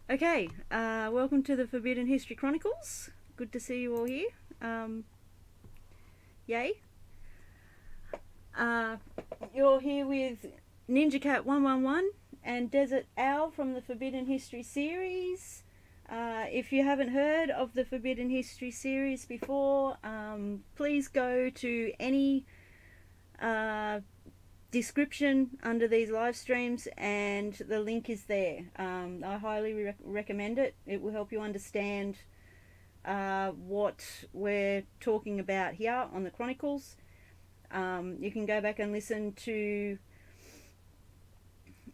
Okay, welcome to the Forbidden History Chronicles. Good to see you all here. Yay. You're here with Ninja Cat 111 and Dezert-Owl from the Forbidden History series. If you haven't heard of the Forbidden History series before, please go to any description under these live streams and the link is there. I highly recommend it. It will help you understand what we're talking about here on the Chronicles. You can go back and listen to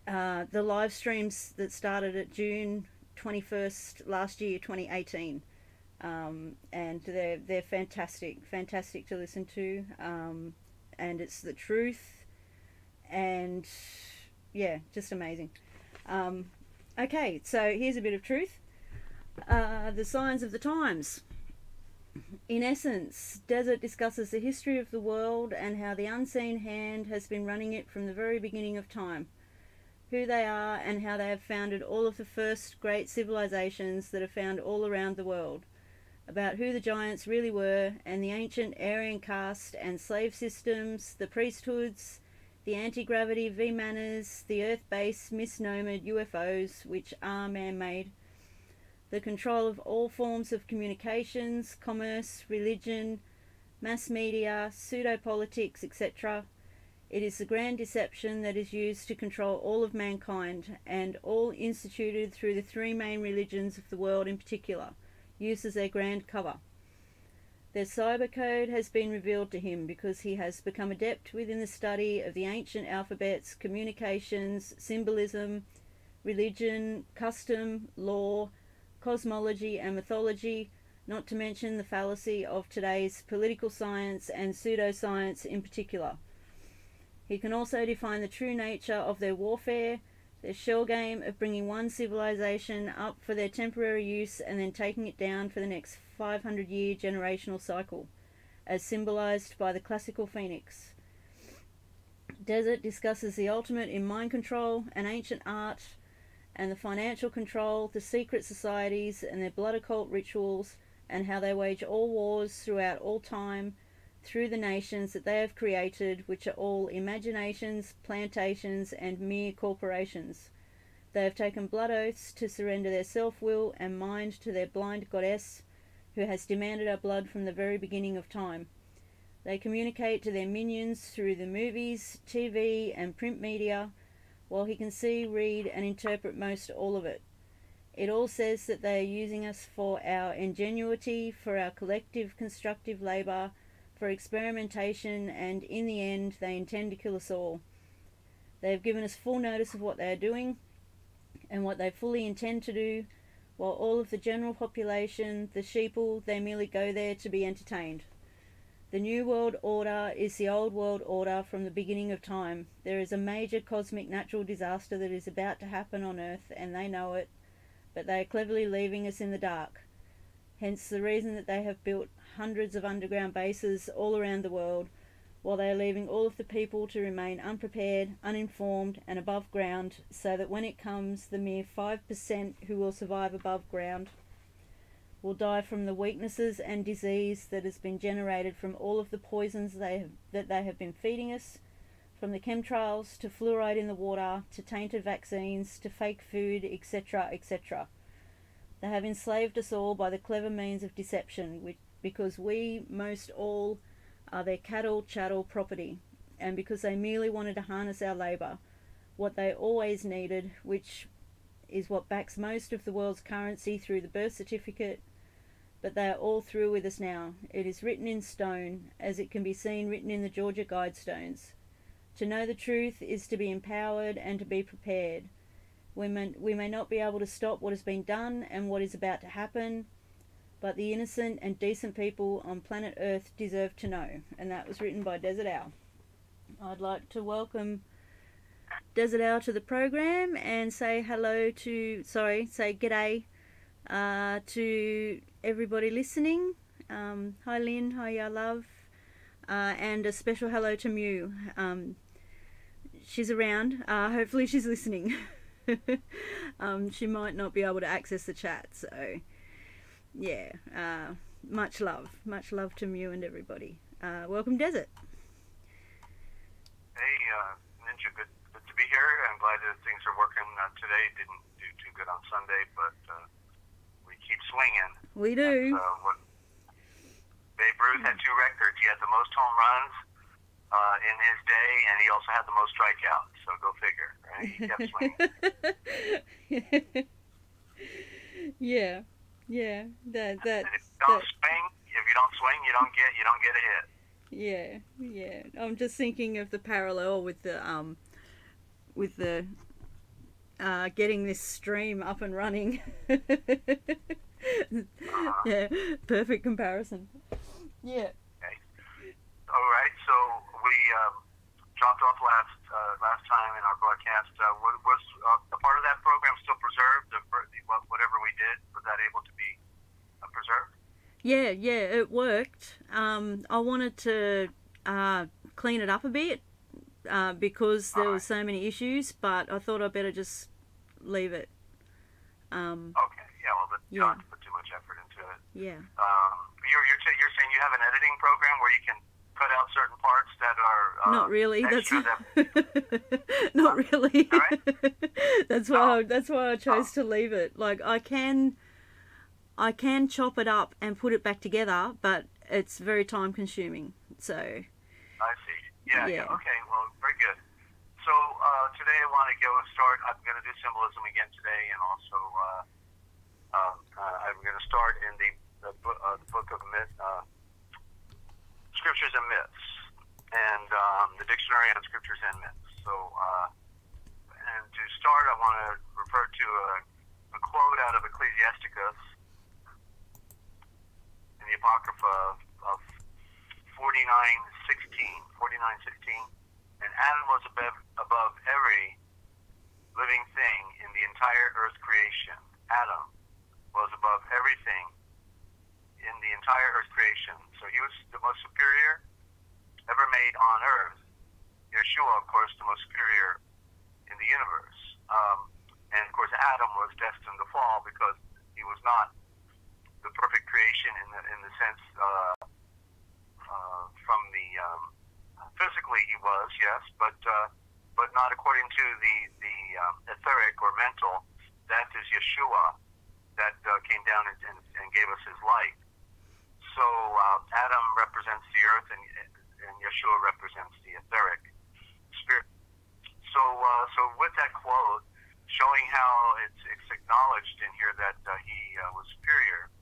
the live streams that started at June 21st last year, 2018, and they're fantastic to listen to, and it's the truth, and yeah, just amazing. Okay, so here's a bit of truth. The signs of the times. In essence, Desert discusses the history of the world and how the unseen hand has been running it from the very beginning of time. who they are, and how they have founded all of the first great civilizations that are found all around the world, about who the giants really were, and the ancient Aryan caste and slave systems, the priesthoods, the anti-gravity V-manners, the Earth-based misnomered UFOs, which are man-made, the control of all forms of communications, commerce, religion, mass media, pseudo-politics, etc. It is the grand deception that is used to control all of mankind, and all instituted through the three main religions of the world in particular, used as their grand cover. Their cyber code has been revealed to him because he has become adept within the study of the ancient alphabets, communications, symbolism, religion, custom, law, cosmology and mythology, not to mention the fallacy of today's political science and pseudoscience in particular. He can also define the true nature of their warfare, their shell game of bringing one civilization up for their temporary use and then taking it down for the next 500-year generational cycle, as symbolized by the classical phoenix. Desert discusses the ultimate in mind control and ancient art, and the financial control, the secret societies and their blood occult rituals, and how they wage all wars throughout all time through the nations that they have created, which are all imaginations, plantations, and mere corporations. They have taken blood oaths to surrender their self-will and mind to their blind goddess, who has demanded our blood from the very beginning of time. They communicate to their minions through the movies, TV, and print media, while he can see, read, and interpret most all of it. It all says that they are using us for our ingenuity, for our collective constructive labour, for experimentation, and in the end they intend to kill us all. They have given us full notice of what they are doing and what they fully intend to do, while all of the general population, the sheeple, they merely go there to be entertained. The New World Order is the old world order from the beginning of time. There is a major cosmic natural disaster that is about to happen on Earth, and they know it, but they are cleverly leaving us in the dark. Hence the reason that they have built hundreds of underground bases all around the world, while they are leaving all of the people to remain unprepared, uninformed, and above ground, so that when it comes, the mere 5% who will survive above ground will die from the weaknesses and disease that has been generated from all of the poisons that they have been feeding us, from the chemtrails to fluoride in the water to tainted vaccines to fake food, etc., etc. They have enslaved us all by the clever means of deception, because we, most all, are their cattle, chattel, property, and because they merely wanted to harness our labour, what they always needed, which is what backs most of the world's currency through the birth certificate. But they are all through with us now. It is written in stone, as it can be seen written in the Georgia Guidestones. To know the truth is to be empowered and to be prepared. We may not be able to stop what has been done and what is about to happen, but the innocent and decent people on planet Earth deserve to know. And that was written by Dezert-Owl. I'd like to welcome Dezert-Owl to the program and say g'day to everybody listening. Hi Lynn, hi ya love, and a special hello to Mew. She's around, hopefully she's listening. She might not be able to access the chat, so yeah, much love to Mew and everybody. Welcome Desert. Hey Ninja, good to be here. I'm glad that things are working today. Didn't do too good on Sunday, but we keep swinging. We do. Babe Ruth had 2 records. He had the most home runs in his day, and he also had the most strikeouts. So go figure, right? He kept swinging. Yeah. If you don't swing, you don't get a hit. Yeah. I'm just thinking of the parallel with the getting this stream up and running. Yeah, perfect comparison. Yeah. Okay. All right. So we dropped off last time in our broadcast. Was a part of that program still preserved? Whatever we did, was that able to be preserved? Yeah, it worked. I wanted to clean it up a bit because there were so many issues, but I thought I'd better just leave it. Okay, yeah, well, but you don't have to put too much effort into it. Yeah. You're saying you have an editing program where you can cut out certain parts that are not really. Extra not really. All right? That's why I chose to leave it. Like I can chop it up and put it back together, but it's very time consuming. So. I see. Yeah. Okay. Well, very good. So today I want to start. I'm going to do symbolism again today, and also I'm going to start in the book of Scriptures and Myths, and the dictionary on Scriptures and Myths. So, and to start, I want to refer to a quote out of Ecclesiasticus in the Apocrypha of 49:16. And Adam was above every living thing in the entire earth creation. Adam was above everything in the entire earth creation. So he was the most superior ever made on earth. Yeshua, of course, the most superior in the universe. And of course, Adam was destined to fall because he was not the perfect creation in the sense from the physically he was, yes, but not according to the etheric or mental. That is Yeshua that came down and gave us his light. So Adam represents the earth, and Yeshua represents the etheric spirit. So with that quote, showing how it's acknowledged in here that he was superior,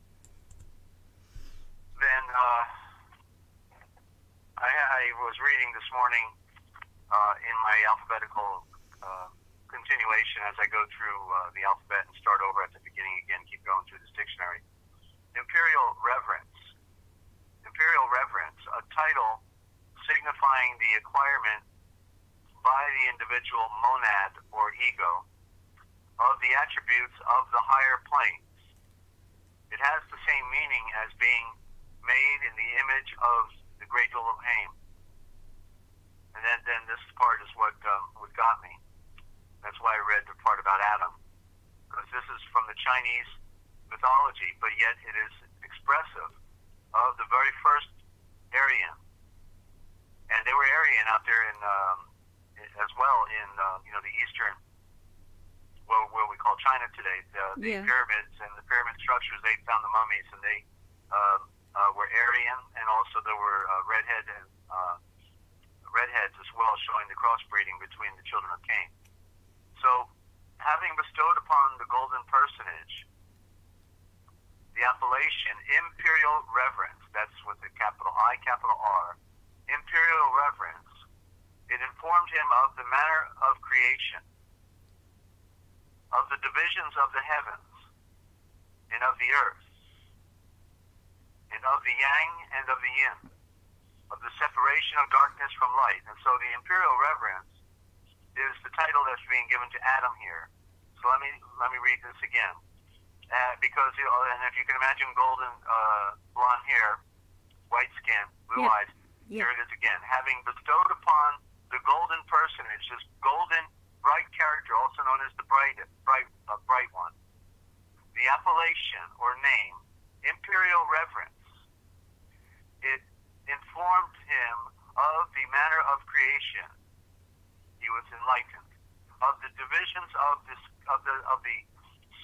then I was reading this morning in my alphabetical continuation as I go through the alphabet and start over at the beginning again, keep going through this dictionary. Imperial reverence, a title signifying the acquirement by the individual monad or ego of the attributes of the higher planes. It has the same meaning as being made in the image of the great Elohim. And then this part is what got me. That's why I read the part about Adam, because this is from the Chinese mythology, but yet it is expressive of the very first Aryan. And they were Aryan out there in as well in the eastern, where we call China today. The pyramids and the pyramid structures, they found the mummies, and they were Aryan, and also there were redheads as well, showing the crossbreeding between the children of Cain. So, having bestowed upon the golden personage the appellation imperial reverence, that's with the capital I, capital R, imperial reverence, it informed him of the manner of creation, of the divisions of the heavens, and of the earth, and of the yang and of the yin, of the separation of darkness from light. And so the imperial reverence is the title that's being given to Adam here. So let me read this again. Because, and if you can imagine golden blonde hair, white skin, blue eyes, here it is again. Having bestowed upon the golden personage, this golden, bright character, also known as the bright one, the appellation or name, imperial reverence, it informed him of the manner of creation. He was enlightened of the divisions of the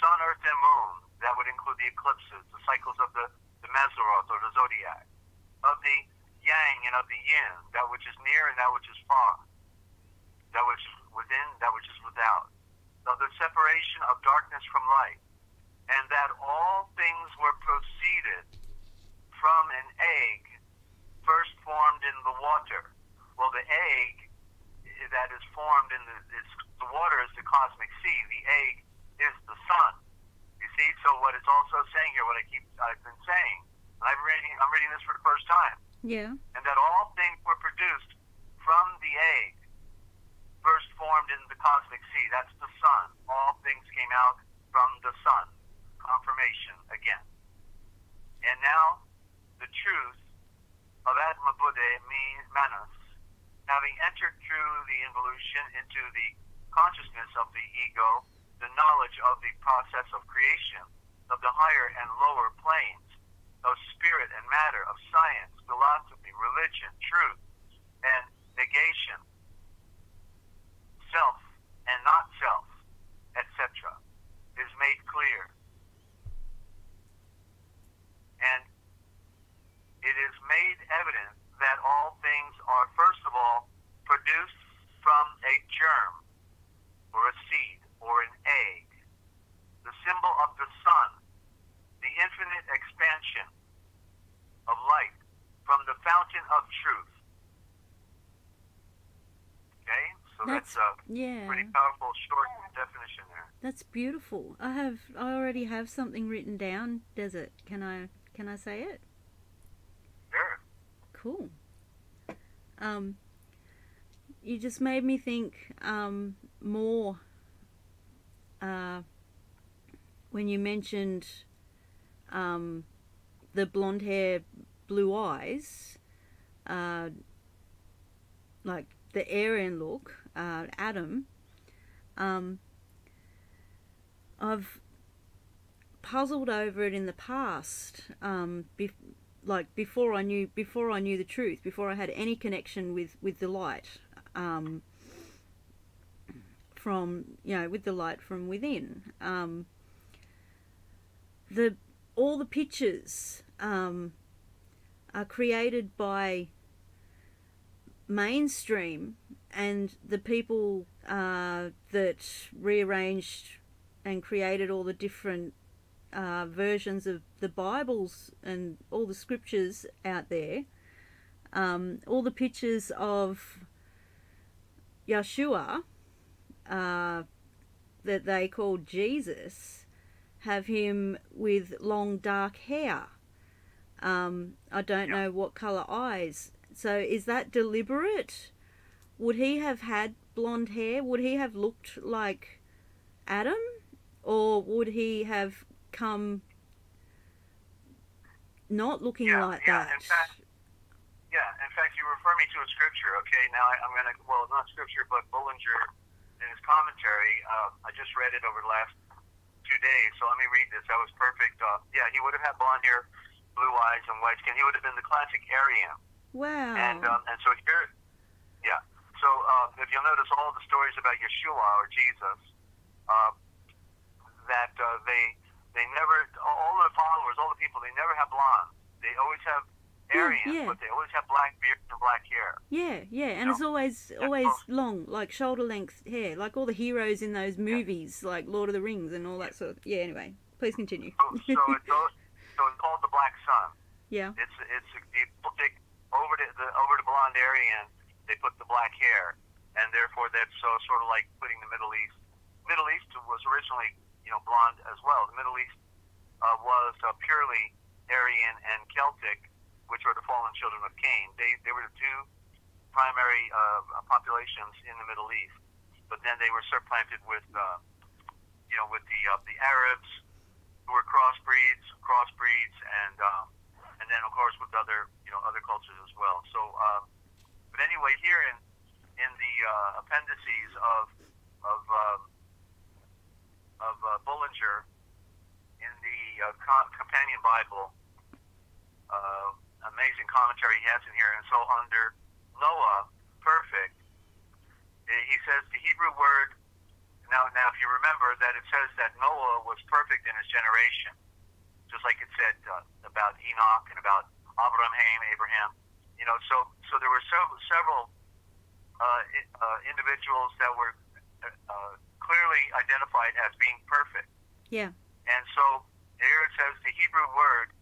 sun, earth, and moon. That would include the eclipses, the cycles of the Mazzaroth or the zodiac, of the yang and of the yin, that which is near and that which is far, that which is within, that which is without, of the separation of darkness from light, and that all things were proceeded from an egg first formed in the water. Well, the egg that is formed in the water is the cosmic sea. The egg is the sun. You see, so what it's also saying here, what I've been saying, and I'm reading this for the first time. Yeah. And that all things were produced from the egg, first formed in the cosmic sea. That's the sun. All things came out from the sun. Confirmation again. And now, the truth of Atma Buddha Manus having entered through the involution into the consciousness of the ego, the knowledge of the process of creation, of the higher and lower planes, of spirit and matter, of science, philosophy, religion, truth, and negation, self and not self, etc., is made clear. And it is made evident that all things are, first of all, produced from a germ, or a seed, or an egg, the symbol of the sun, the infinite expansion of light from the fountain of truth. Okay, so that's a pretty powerful short definition there. That's beautiful. I already have something written down. Desert. Can I say it? Sure. Cool. You just made me think more when you mentioned the blonde hair, blue eyes, like the Aryan look, Adam. I've puzzled over it in the past, before I knew the truth, before I had any connection with the light, with the light from within. All the pictures are created by mainstream and the people that rearranged and created all the different versions of the Bibles and all the scriptures out there. All the pictures of Yeshua that they called Jesus have him with long dark hair. I don't know what colour eyes. So is that deliberate? Would he have had blonde hair? Would he have looked like Adam? Or would he have come not looking like that? In fact, you refer me to a scripture, okay? Now I'm going to, well, not scripture, but Bullinger in his commentary, I just read it over the last 2 days, so let me read this. That was perfect. He would have had blonde hair, blue eyes, and white skin. He would have been the classic Aryan. Wow. And so here, so if you'll notice all the stories about Yeshua or Jesus, that they never, all the followers, all the people, they never have blonde. They always have Aryan, but they always have black beard and black hair. And it's always long, like shoulder length hair, like all the heroes in those movies, like Lord of the Rings and all that sort of. Anyway, please continue. So it's called the Black Sun. Yeah. It's people take over the blonde Aryan, they put the black hair, and therefore that's sort of like putting the Middle East. Middle East was originally blonde as well. The Middle East was purely Aryan and Celtic, which were the fallen children of Cain. They were the two primary populations in the Middle East, but then they were supplanted with the Arabs, who were crossbreeds, and then of course with other cultures as well. So, but anyway, here in the appendices of Bullinger in the Companion Bible, amazing commentary he has in here. And so under Noah, perfect, he says the Hebrew word, now if you remember that it says that Noah was perfect in his generation, just like it said about Enoch and about Abraham, so there were several individuals that were clearly identified as being perfect. Yeah. And so here it says the Hebrew word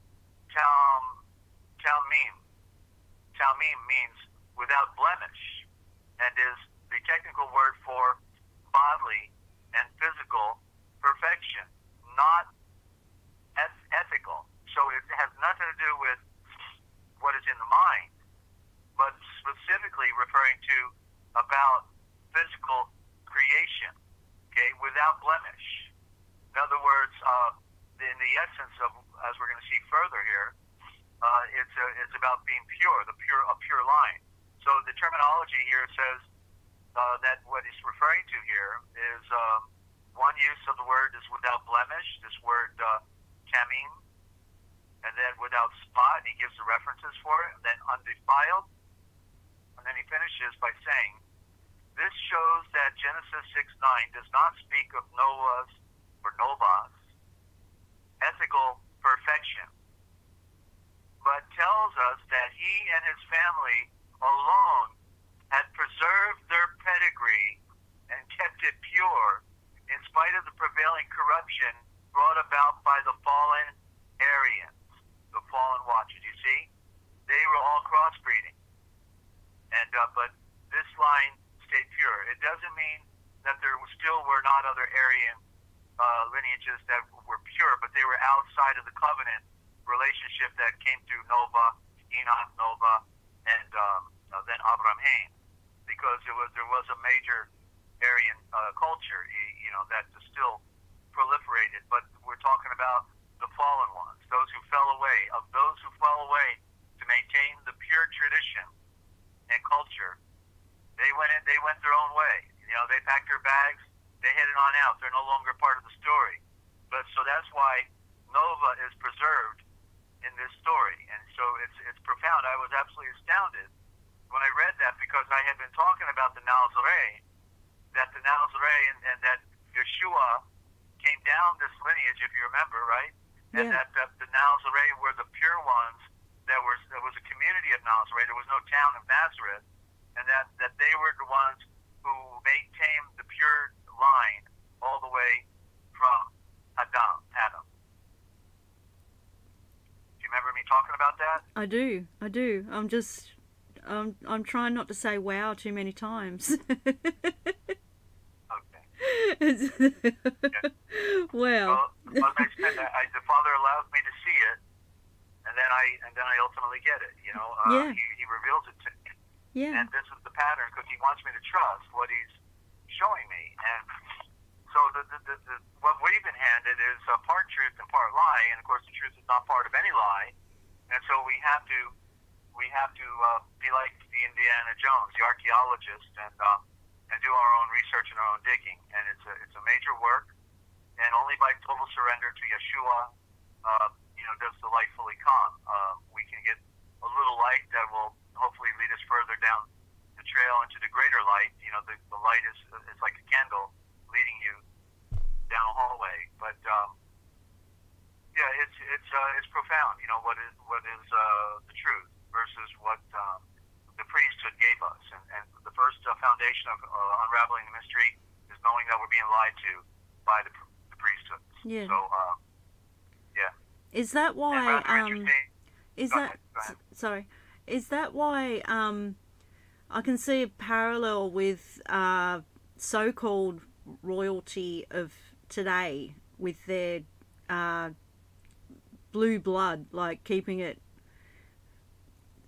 Talmim. Talmim means without blemish, and is the technical word for bodily and physical perfection, not ethical. So it has nothing to do with what is in the mind, but specifically referring to about physical creation, okay, without blemish. In other words, in the essence of, as we're going to see further here, it's about being pure, a pure line. So the terminology here says that what he's referring to here is one use of the word is without blemish, this word tamim, and then without spot, and he gives the references for it, and then undefiled, and then he finishes by saying, this shows that Genesis 6:9 does not speak of Noah's or Novas ethical perfection, but tells us that he and his family alone had preserved their pedigree and kept it pure in spite of the prevailing corruption brought about by the fallen Aryans, the fallen watchers. You see, they were all crossbreeding, and but this line stayed pure. It doesn't mean that there still were not other Aryan lineages that were pure, but they were outside of the covenant relationship that came through Nova, Enoch, Nova, and then Abraham Hain, because there was a major Aryan culture, that still proliferated. But we're talking about the fallen ones, those who fell away. Of those who fell away to maintain the pure tradition and culture, they went their own way. They packed their bags, they headed on out. They're no longer part of the story. But so that's why Nova is preserved in this story, and so it's profound. I was absolutely astounded when I read that, because I had been talking about the Nazarene, that the Nazarene and that Yeshua came down this lineage, if you remember, right? And Yeah. that the Nazarene were the pure ones. There was a community of Nazarene. There was no town of Nazareth, and that they were the ones who maintained the pure line all the way from Adam. Do you remember me talking about that? I do. I'm trying not to say wow too many times. Okay. Yeah. Well, as I said, the Father allows me to see it, and then I ultimately get it. Yeah. He reveals it to me, yeah. and this is the pattern, because he wants me to trust what he's showing me. And so what we've been handed is part truth and part lie, and of course the truth is not part of any lie, and so we have to be like the Indiana Jones, the archaeologist, and do our own research and our own digging. And it's a major work, and only by total surrender to Yeshua, does the light fully come. We can get a little light that will hopefully lead us further down the trail into the greater light. The light is like a candle leading you down a hallway. But it's profound. What is the truth versus what the priesthood gave us, and the first foundation of unraveling the mystery is knowing that we're being lied to by the priesthood. Yeah. So yeah. Is that why? Is Go that ahead. sorry? Is that why? I can see a parallel with so-called royalty of today with their blue blood, like keeping it,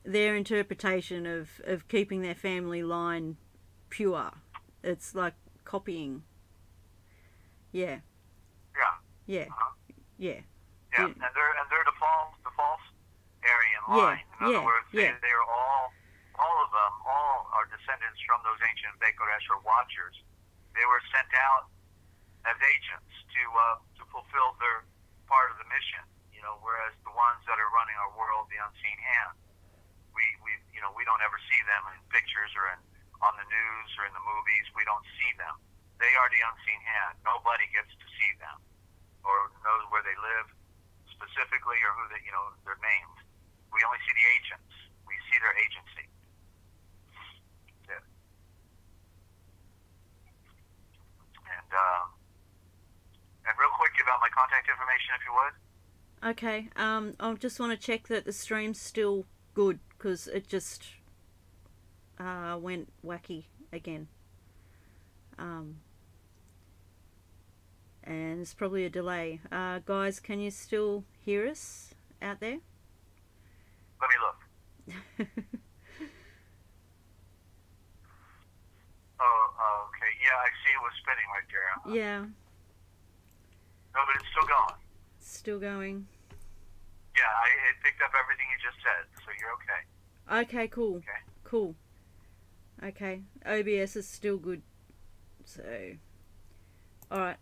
their interpretation of keeping their family line pure. It's like copying. Yeah. Yeah. Yeah. Uh-huh. Yeah. Yeah, and they're the false Aryan line. In other words, they are all of them are descendants from those ancient Bekoresh or Watchers. They were sent out as agents to fulfill their part of the mission. Whereas the ones that are running our world, the unseen hand, we don't ever see them in pictures or on the news or in the movies. We don't see them. They are the unseen hand. Nobody gets to see them or knows where they live specifically, or who their names. We only see the agents. We see their agency. Yeah. And real quick about my contact information, if you would. Okay. I just want to check that the stream's still good, because it just went wacky again. And there's probably a delay. Guys, can you still hear us out there? Let me look. Oh, okay. Yeah, I see it was spinning right there. Yeah. No, but it's still going. Still going. Yeah, it picked up everything you just said, so you're okay. Okay, cool. Okay. Cool. Okay. OBS is still good. So, alright.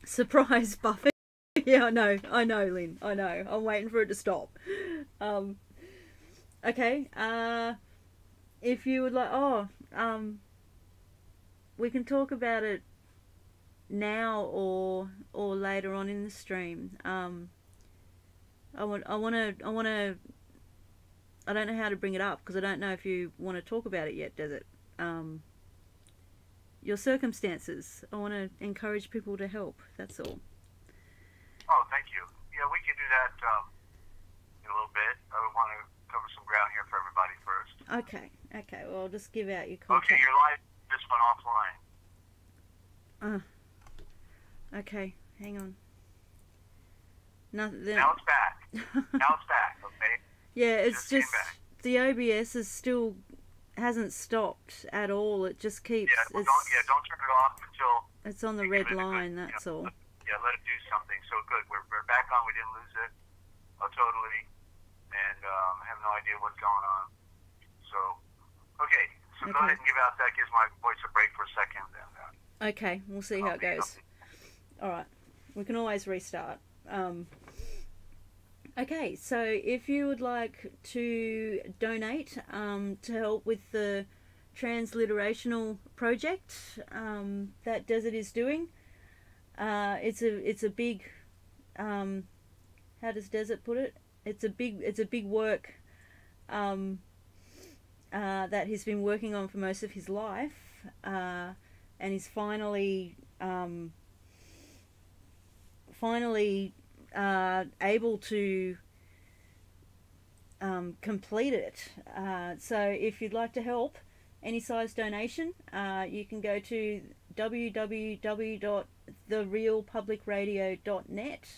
Surprise Buffett. Yeah, I know, Lynn. I know. I'm waiting for it to stop. Okay. If you would like... we can talk about it now or later on in the stream. I don't know how to bring it up because I don't know if you want to talk about it yet, Desert. Your circumstances. I want to encourage people to help. That's all. Oh, thank you. Yeah, we can do that in a little bit. I want to cover some ground here for everybody first. Okay. Well, I'll just give out your contact. Okay, your live just went offline. Okay, hang on. Nothing. Now it's back. Okay. Yeah, it's just the OBS is still hasn't stopped at all. It just keeps. Yeah, don't turn it off until it's on the red line. That's all. Yeah, let it do something. So good. We're back on. We didn't lose it. Totally. And have no idea what's going on. So, okay. So go ahead and give out. That gives my voice a break for a second. And, okay, we'll see how it goes. All right. We can always restart. Okay, so if you would like to donate to help with the transliterational project that Desert is doing, it's a big how does Desert put it? It's a big work that he's been working on for most of his life, and he's finally able to complete it. So if you'd like to help, any size donation, you can go to www.therealpublicradio.net.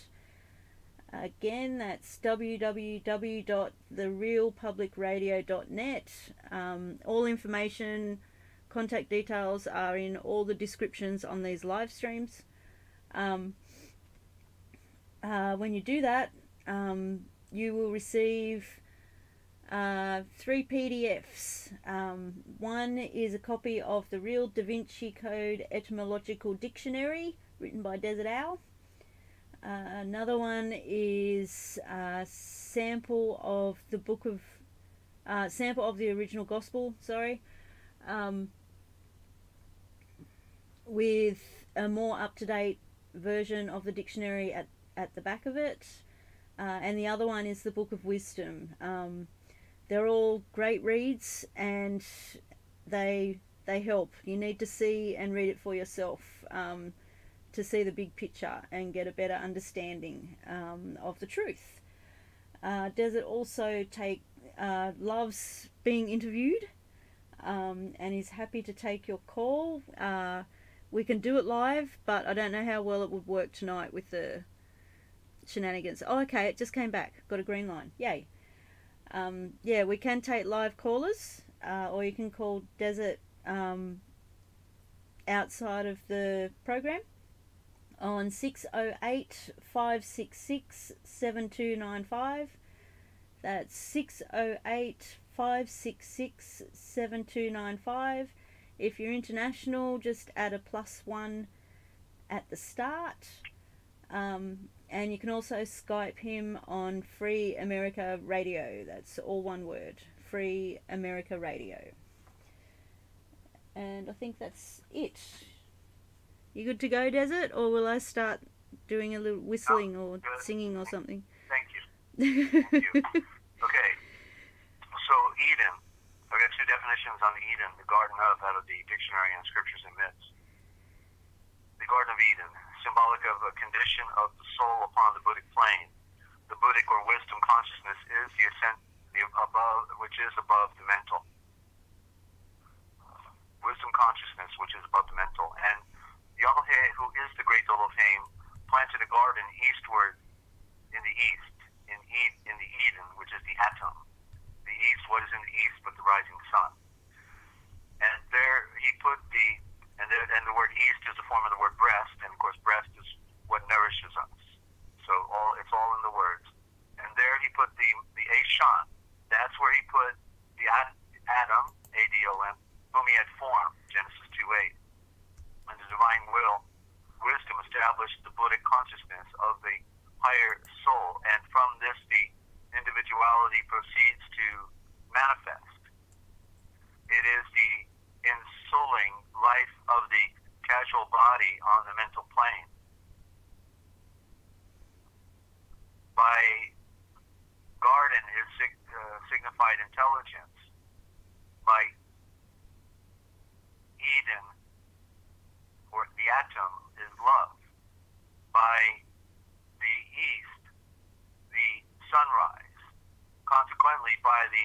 Again, that's www.therealpublicradio.net. All information, contact details are in all the descriptions on these live streams. When you do that, you will receive 3 PDFs. One is a copy of the Real Da Vinci Code Etymological Dictionary written by Dezert-Owl. Another one is a sample of the original Gospel. With a more up-to-date version of the dictionary at the back of it, and the other one is the Book of Wisdom. They're all great reads, and they help. You need to see and read it for yourself to see the big picture and get a better understanding of the truth. Desert also loves being interviewed, and is happy to take your call. We can do it live, but I don't know how well it would work tonight with the shenanigans. Oh, okay, it just came back. Got a green line. Yay. Yeah, we can take live callers, or you can call Desert outside of the program on 608-566-7295. That's 608-566-7295. If you're international, just add a +1 at the start. And you can also Skype him on Free America Radio. That's all one word. Free America Radio. And I think that's it. You good to go, Desert? Or will I start doing a little whistling or singing or something? Thank you. Thank you. Okay. So, Eden. I've got 2 definitions on Eden, the Garden of, out of the Dictionary on Scriptures and Myths. The Garden of Eden, symbolic of a condition of the soul upon the Buddhic plane. The Buddhic or wisdom consciousness is the ascent above, which is above the mental. Wisdom consciousness, which is above the mental. And Yahweh, who is the great Elohim, planted a garden eastward in the east, in the Eden, which is the atom. The east, what is in the east but the rising sun? And there he put and the word east is a form of the word breast, and of course breast is what nourishes us. So it's all in the words. And there he put the Eshan. That's where he put the consciousness of the higher soul, and from this the individuality proceeds to manifest. It is the ensouling life of the casual body on the mental plane. By garden is signified intelligence. By Eden, or the atom, is love. By the east, the sunrise. Consequently, by the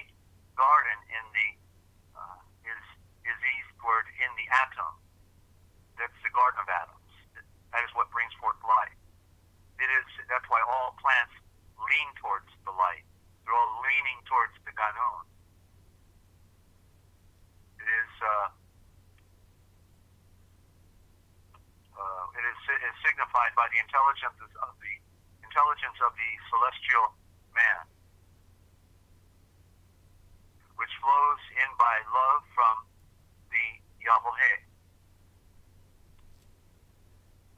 garden in the is eastward in the atom. That's the garden of atoms. That is what brings forth light. That's why all plants lean towards the light. They're all leaning towards the Ganun. It is signified by the intelligence of the celestial man, which flows in by love from the Yahweh,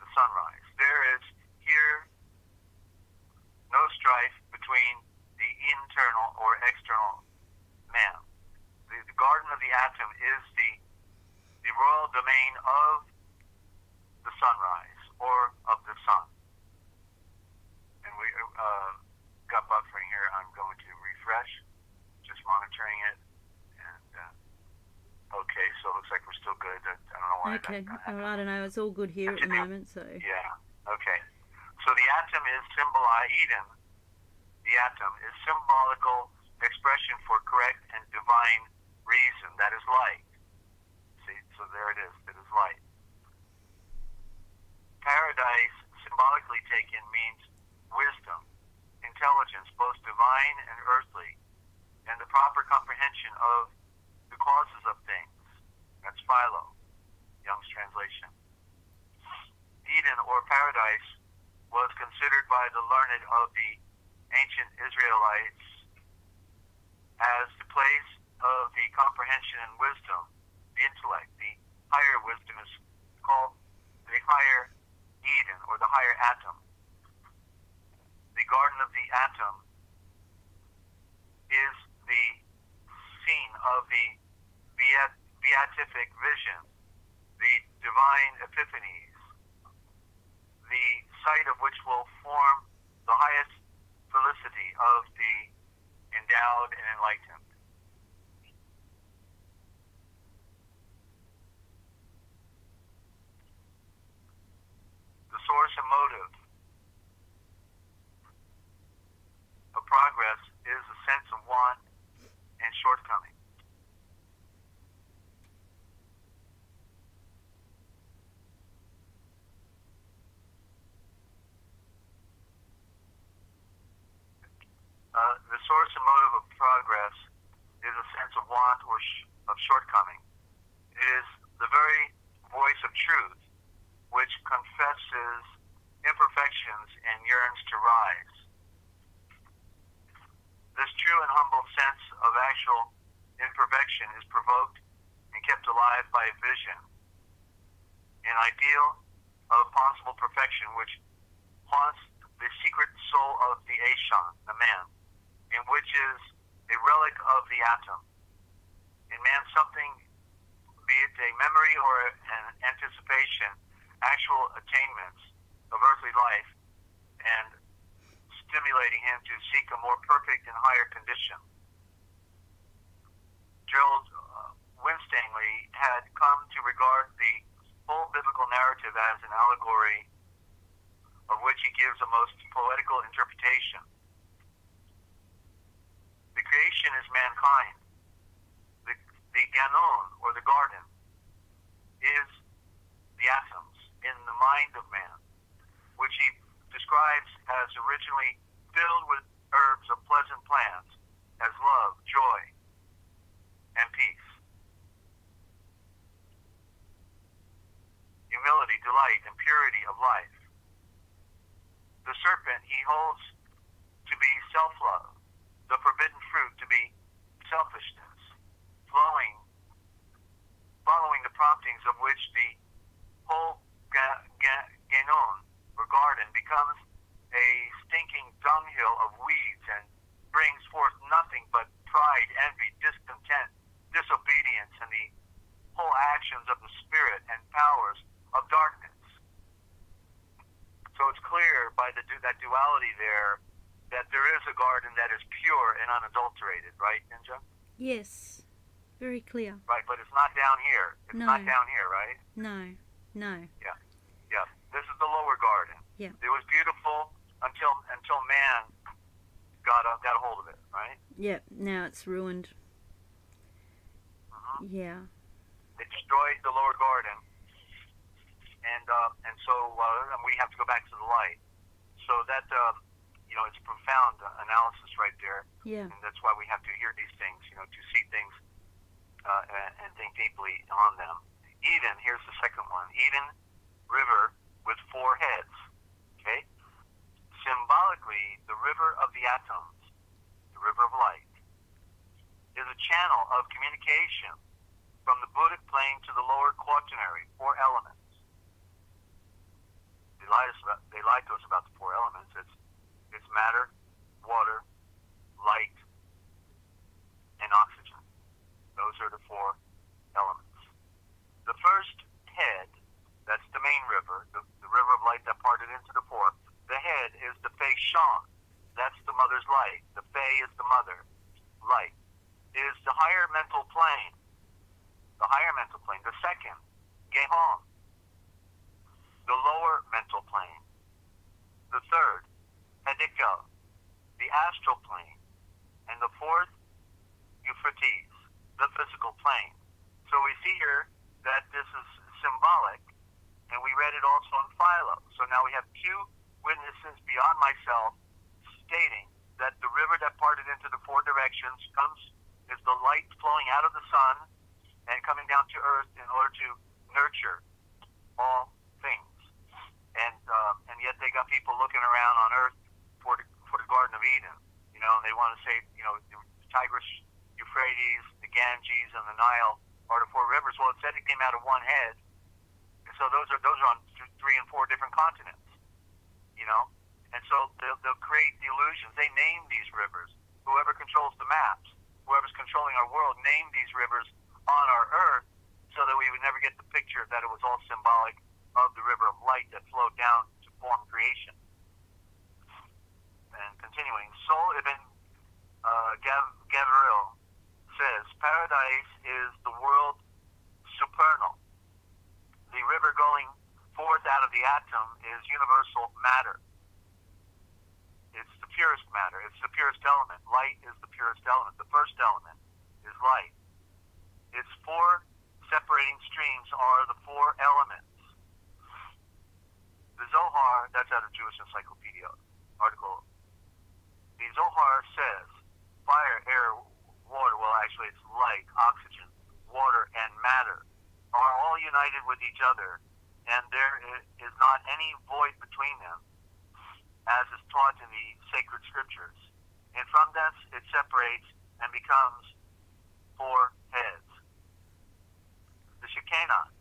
the sunrise. There is here no strife between the internal or external man. The garden of the atom is the royal domain of the sunrise, or of the sun. And we got buffering here. I'm going to refresh, just monitoring it. And okay, so it looks like we're still good. I don't know why. Okay, I don't know. It's all good here at the moment. So yeah, okay. So the atom is Eden. The atom is symbolical expression for correct and divine reason. That is light. See, so there it is. It is light. Paradise, symbolically taken, means wisdom, intelligence, both divine and earthly, and the proper comprehension of the causes of things. That's Philo, Young's translation. Eden, or paradise, was considered by the learned of the ancient Israelites as the place of the comprehension and wisdom, the intellect. The higher wisdom is called the higher Eden, or the higher atom. The garden of the atom is the scene of the beatific vision, the divine epiphanies, the site of which will form the highest felicity of the endowed and enlightened. The source and motive of progress is a sense of want and shortcoming. The source and motive of progress is a sense of want or of shortcoming. It is the very voice of truth which confesses imperfections and yearns to rise. This true and humble sense of actual imperfection is provoked and kept alive by a vision, an ideal of possible perfection which haunts the secret soul of the Ashan, the man, in which is a relic of the atom. In man, something, be it a memory or an anticipation, actual attainments of earthly life, and stimulating him to seek a more perfect and higher condition. Gerald Winstanley had come to regard the whole biblical narrative as an allegory, of which he gives a most poetical interpretation. The creation is mankind. The Ganun, or the garden, is the atoms in the mind of man, which he describes as originally filled with herbs of pleasant plants, as love, joy, and peace, humility, delight, and purity of life. The serpent he holds to be self-love, the forbidden fruit to be selfishness, following the promptings of which the whole Ganun, or garden becomes a stinking dunghill of weeds and brings forth nothing but pride, envy, discontent, disobedience, and the whole actions of the spirit and powers of darkness. So it's clear by that duality there that there is a garden that is pure and unadulterated, right, Ninja? Yes, very clear. Right, but it's not down here. It's No. not down here, right? No, no. Yeah, yeah. This is the lower garden. Yeah. It was beautiful until man got a hold of it, right? Yep, now it's ruined. Mm-hmm. Yeah. It destroyed the lower garden, and so we have to go back to the light. So that it's a profound analysis right there. Yeah. And that's why we have to hear these things, to see things and think deeply on them. Eden, here's the second one. Eden River with 4 heads. Okay? Symbolically, the river of the atoms, the river of light, is a channel of communication from the Buddhic plane to the lower quaternary, 4 elements. They lied to us about the 4 elements. It's matter, water, light, and oxygen. Those are the 4 elements. The first head, that's the main river, the river of light that parted into the 4. The head is the Fei Shan. That's the mother's light. The Fei is the mother. Light is the higher mental plane. The higher mental plane. The second, Gehong, the lower mental plane. The third, Hedikel, the astral plane. And the fourth, Euphrates, the physical plane. So we see here that this is symbolic, and we read it also in Philo. So now we have 2 witnesses beyond myself stating that the river that parted into the 4 directions is the light flowing out of the sun and coming down to earth in order to nurture all things. And yet they got people looking around on earth for the Garden of Eden. And they want to say, the Tigris, Euphrates, the Ganges, and the Nile are the 4 rivers. Well, it said it came out of 1 head. And so those are on 3 and 4 different continents. And so they'll create the illusions. They name these rivers. Whoever controls the maps, whoever's controlling our world, named these rivers on our earth so that we would never get the picture that it was all symbolic of the river of light that flowed down to form creation. And continuing, Sol Ibn Gavril says, Paradise is the world supernal. The river going forth out of the atom is universal matter. It's the purest matter. It's the purest element. Light is the purest element. The first element is light. Its 4 separating streams are the 4 elements. The Zohar, that's out of Jewish Encyclopedia article. The Zohar says fire, air, water, well actually it's light, oxygen, water, and matter are all united with each other, and there is not any void between them, as is taught in the sacred scriptures. And from thence it separates and becomes 4 heads. The Shekinah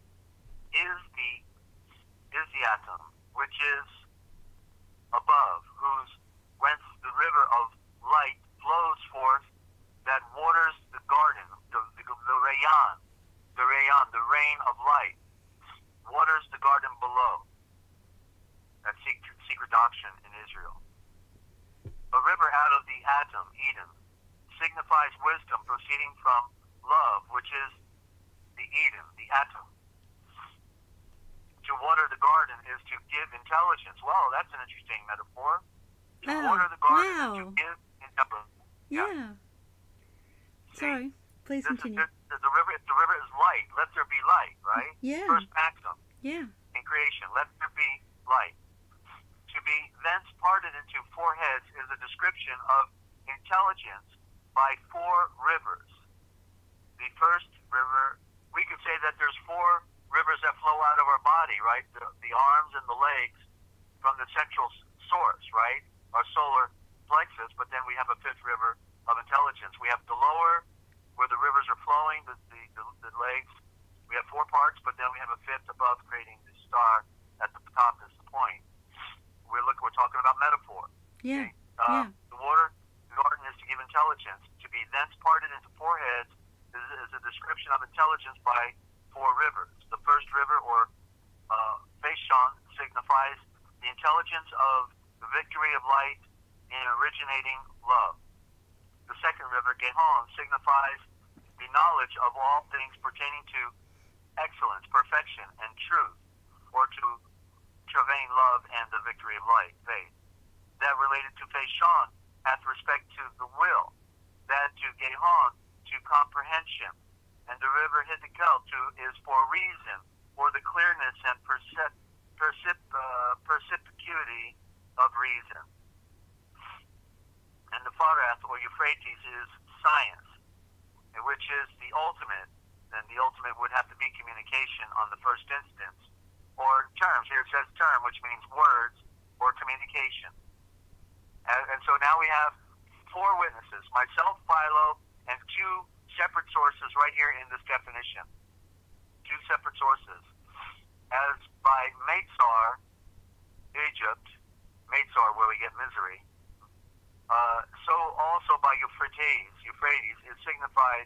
is the atom, which is above, whence the river of light flows forth, that waters the garden, the rayon, the rain of light, waters the garden below. That's secret doctrine in Israel. A river out of the atom, Eden, signifies wisdom proceeding from love, which is the Eden, the atom. To water the garden is to give intelligence. Well, that's an interesting metaphor. To water the garden is to give intelligence. Yeah. Sorry, please continue. The river is light. Let there be light, right? Yeah. First maxim. Yeah. In creation, let there be light. To be thence parted into 4 heads is a description of intelligence by 4 rivers. The first river, we could say that there's 4 rivers that flow out of our body, right? The arms and the legs from the central source, right? Our solar plexus, but then we have a 5th river of intelligence. We have the lower, where the rivers are flowing, the legs. We have 4 parts, but then we have a 5th above, creating the star at the top is the point. we're talking about metaphor. Yeah. Okay? Yeah. The water garden is to give intelligence. To be thence parted into four heads is a description of intelligence by four rivers. The first river, or Phashon, signifies the intelligence of the victory of light in originating love. The second river, Gihon, signifies the knowledge of all things pertaining to excellence, perfection, and truth, or to travain love and the victory of light, faith. That related to Phashon hath respect to the will, that to Gihon to comprehension, and the river Hiddekel to is for reason, or the clearness and perspicuity of reason. And the Pharath, or Euphrates, is science, which is the ultimate. Then the ultimate would have to be communication on the first instance, or terms. Here it says term, which means words or communication. And so now we have four witnesses, myself, Philo, and two separate sources right here in this definition. Two separate sources. As by Meitzar, Egypt, Meitzar, where we get misery, so also by Euphrates is signified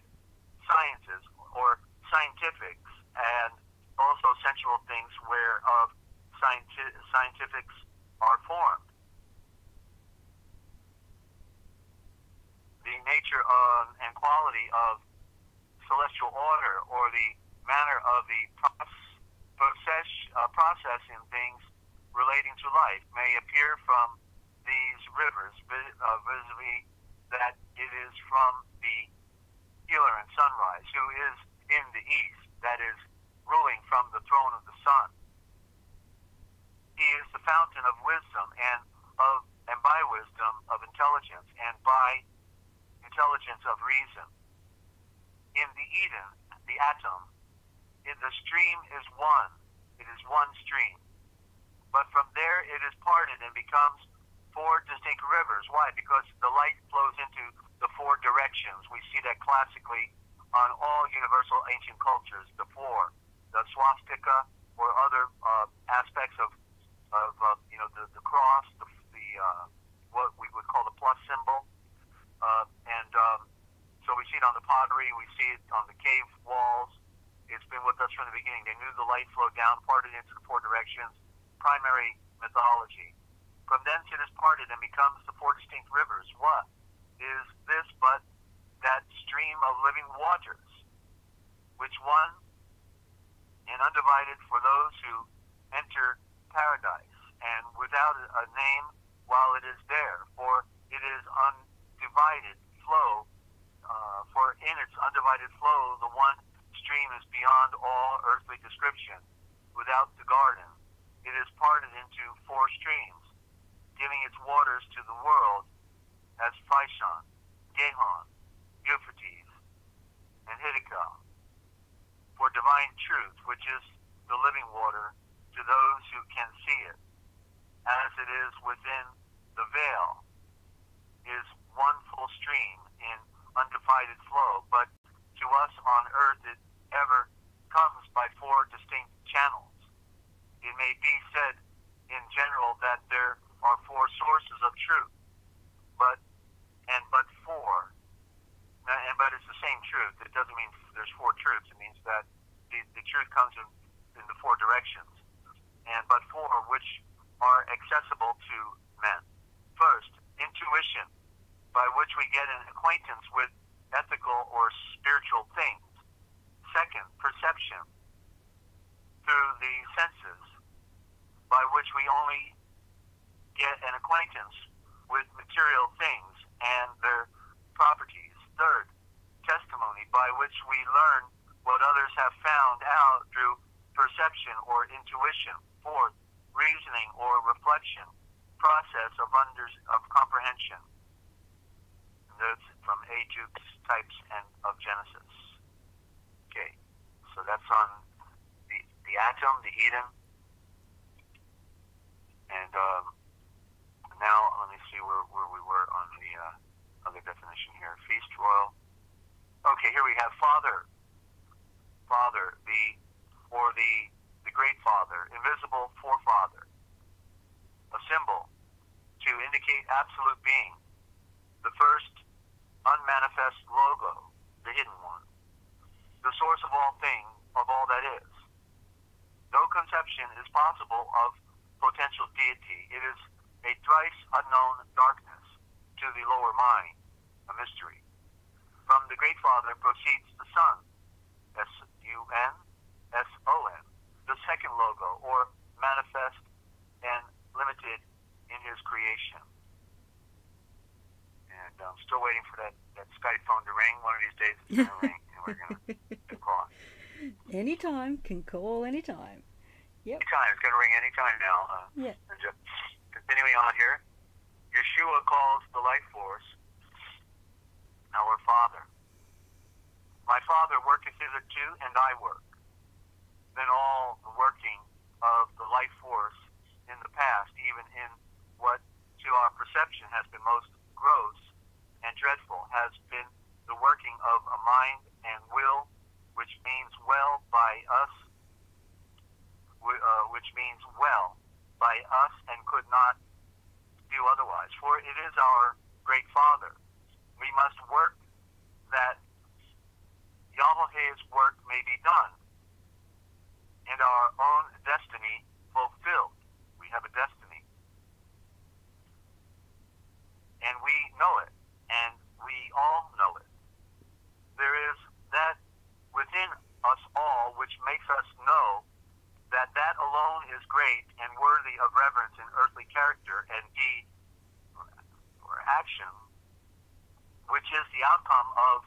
sciences or scientifics, and also sensual things whereof scientifics are formed. The nature of and quality of celestial order, or the manner of the process in things relating to life, may appear from these rivers, vis-a-vis that it is from the healer and sunrise, who is in the east, that is, ruling from the throne of the sun. He is the fountain of wisdom, and by wisdom of intelligence, and by intelligence of reason. In the Eden, the atom, the stream is one. It is one stream. But from there it is parted and becomes four distinct rivers. Why? Because the light flows into the four directions. We see that classically on all universal ancient cultures, the four, the swastika, or other aspects of the cross, the what we would call the plus symbol. So we see it on the pottery, we see it on the cave walls. It's been with us from the beginning. They knew the light flowed down, parted into the four directions, primary mythology. From thence it is parted and becomes the four distinct rivers. What is this but that stream of living waters, which one and undivided for those who enter paradise, and without a name while it is there, for it is undivided flow, for in its undivided flow the one stream is beyond all earthly description. Without the garden, it is parted into four streams, giving its waters to the world as Phashon, Gihon, Euphrates, and Hiddekel, for divine truth, which is the living water to those who can see it, as it is within the veil, is one full stream in undivided flow, but to us on earth it ever comes by four distinct channels. It may be said in general that there are four sources of truth, but four, but it's the same truth. It doesn't mean there's four truths. It means that the truth comes in the four directions, but four which are accessible to men. First, intuition, by which we get an acquaintance with ethical or spiritual things. Second, perception, through the senses, by which we only get an acquaintance with material things and their properties. Third, testimony, by which we learn what others have found out through perception or intuition. Fourth, reasoning or reflection, process of comprehension. Notes from A. Jukes, Types and of Genesis. Okay, so that's on the atom, the Eden, and now let me see where we were on the other definition here. Feast, royal. Okay, here we have Father, the Great Father, invisible forefather, a symbol, absolute being, the first unmanifest logo, the hidden one, the source of all things, of all that is. No conception is possible of potential deity. It is a thrice unknown darkness to the lower mind, a mystery. From the Great Father proceeds the Son, S-U-N-S-O-N, the second logo, or manifest and limited in his creation. And I'm still waiting for that Skype phone to ring. One of these days it's going to ring, and we're going to call. Anytime, can call anytime. Yep. Anytime, it's going to ring anytime now. Yeah. Continuing on here, Yeshua calls the life force our Father. My Father worketh hitherto, and I work. Then all the working of the life force in the past, even in what to our perception has been most gross and dreadful, has been the working of a mind and will, which means well by us, and could not do otherwise. For it is our great Father. We must work that Yahweh's work may be done, and our own destiny fulfilled. We have a destiny, and we know it, and we all know it. There is that within us all which makes us know that that alone is great and worthy of reverence in earthly character and deed or action, which is the outcome of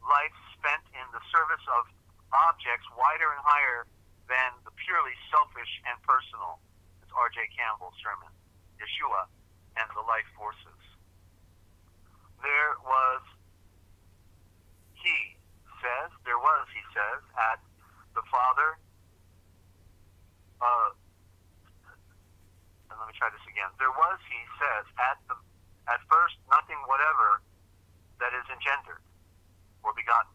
life spent in the service of objects wider and higher than the purely selfish and personal. It's R.J. Campbell's sermon, Yeshua and the Life Forces. There was, he says, at the Father, and let me try this again. There was, he says, at first nothing whatever that is engendered or begotten.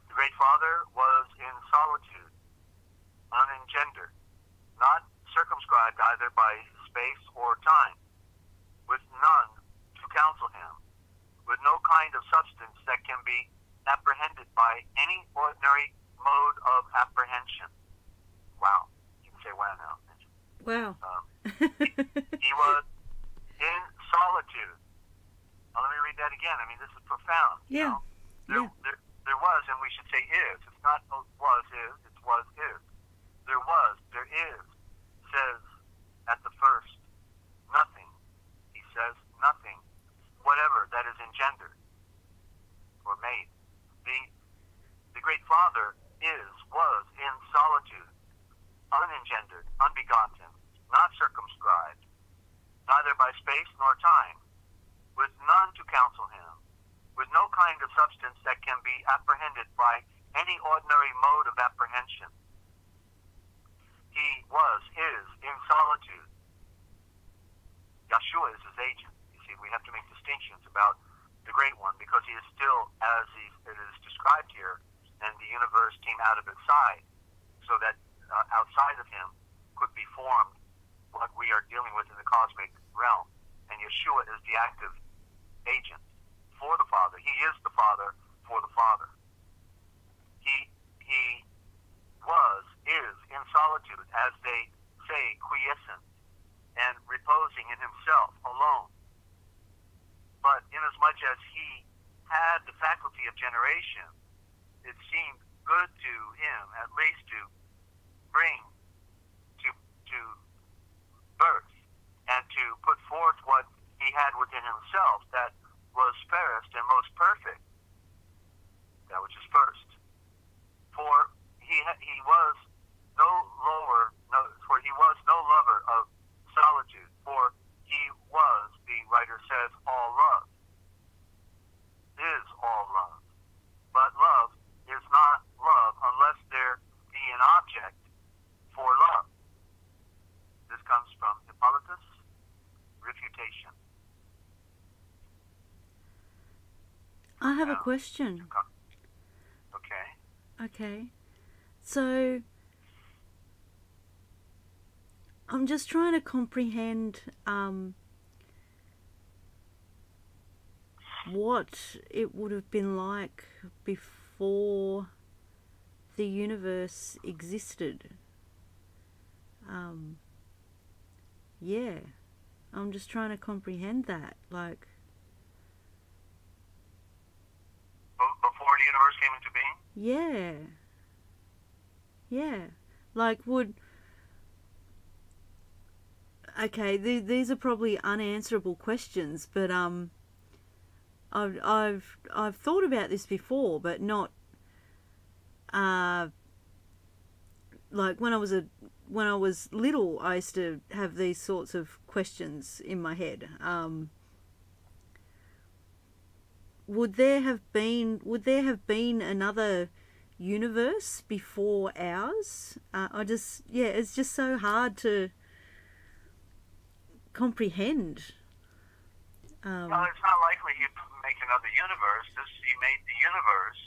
The Great Father was in solitude, unengendered, not circumscribed either by space or time, with none to counsel him, with no kind of substance that can be apprehended by any ordinary mode of apprehension. Wow. You can say wow now. Wow. He was in solitude. Now, let me read that again. I mean, this is profound. Yeah. There was, and we should say is. It's not was, is. It's was, is. There was, there is, says at the first, nothing. He says nothing, whatever that is engendered or made. The Great Father was in solitude, unengendered, unbegotten, not circumscribed, neither by space nor time, with none to counsel him, with no kind of substance that can be apprehended by any ordinary mode of apprehension. He is in solitude. Yeshua is his agent. You see, we have to make distinctions about the Great One, because he is still, as it is described here, and the universe came out of his side, so that outside of him could be formed what we are dealing with in the cosmic realm. And Yeshua is the active agent for the Father. He is the Father for the Father. He is in solitude, as they say, quiescent, and reposing in himself alone. But inasmuch as he had the faculty of generation, it seemed good to him, at least, to bring to birth and to put forth what he had within himself that was fairest and most perfect, that which is first. For he was no lover of solitude, for he was, the writer says, all love, is all love. But love is not love unless there be an object for love. This comes from Hippolytus, Refutation. I have a question. Okay. So, I'm just trying to comprehend what it would have been like before the universe existed. Yeah, I'm just trying to comprehend that. Like, before the universe came into being? yeah. Like, okay, these are probably unanswerable questions, but I've thought about this before, but not like when I was little. I used to have these sorts of questions in my head. Would there have been another universe before ours? It's just so hard to comprehend. Well, it's not likely he'd make another universe. He made the universe,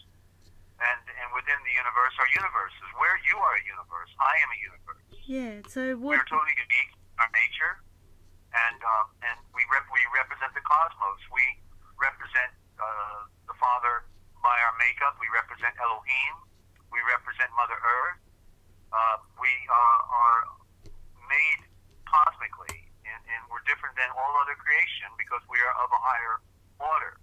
and within the universe are universes. Where you are a universe, I am a universe. Yeah. So we're totally unique in our nature, and we represent the cosmos. We represent the Father by our makeup. We represent Elohim. We represent Mother Earth. We are made cosmically, and we're different than all other creation because we are of a higher order.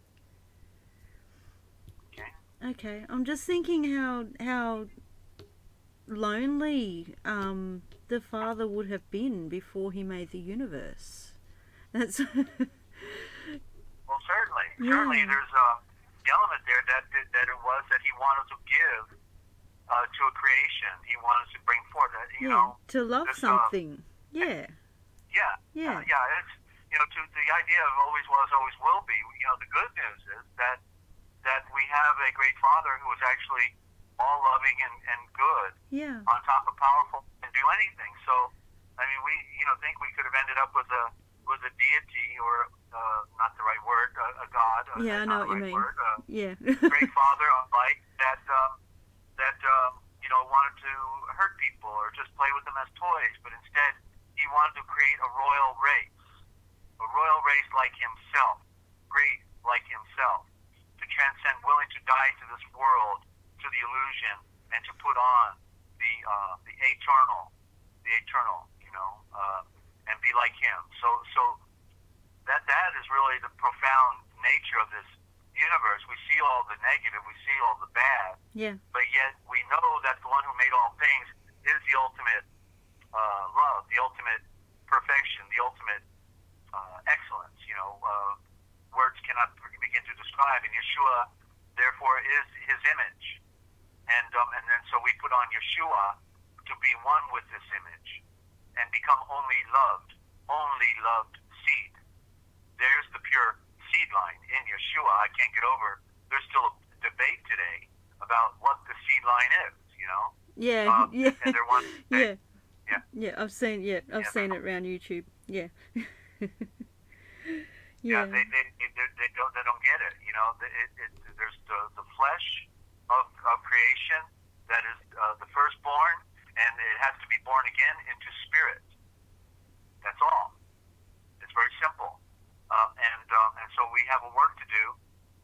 Okay. I'm just thinking how lonely the Father would have been before he made the universe. That's well, certainly. Yeah. Certainly, there's the element there that it was that he wanted to give to a creation. He wanted to bring forth, you know, to love something. Yeah. It's, you know, to the idea of always was, always will be. You know, the good news is that we have a great Father who is actually all loving and good. Yeah. On top of powerful and do anything. So, I mean, we think we could have ended up with a deity or not the right word, a God. Yeah, I know what you mean. Word, yeah. Great Father, like that you know, wanted to hurt people or just play with them as toys, but instead he wanted to create a royal race like himself, great like himself, to transcend, willing to die to this world, to the illusion, and to put on the eternal, you know, and be like him. So that is really the profound nature of this universe. We see all the negative, we see all the bad, but yet we know that the one who made all things is the ultimate love, the ultimate perfection, the ultimate excellence. You know, words cannot begin to describe. And Yeshua, therefore, is his image, and then so we put on Yeshua to be one with this image and become only loved seed. There's the pure seed line in Yeshua. I can't get over. There's still a debate today about what the seed line is. You know. Yeah. And there was I've seen it around YouTube. Yeah. Yeah, they don't get it. You know, there's the flesh of creation that is the firstborn, and it has to be born again into spirit. That's all. It's very simple, and so we have a work to do,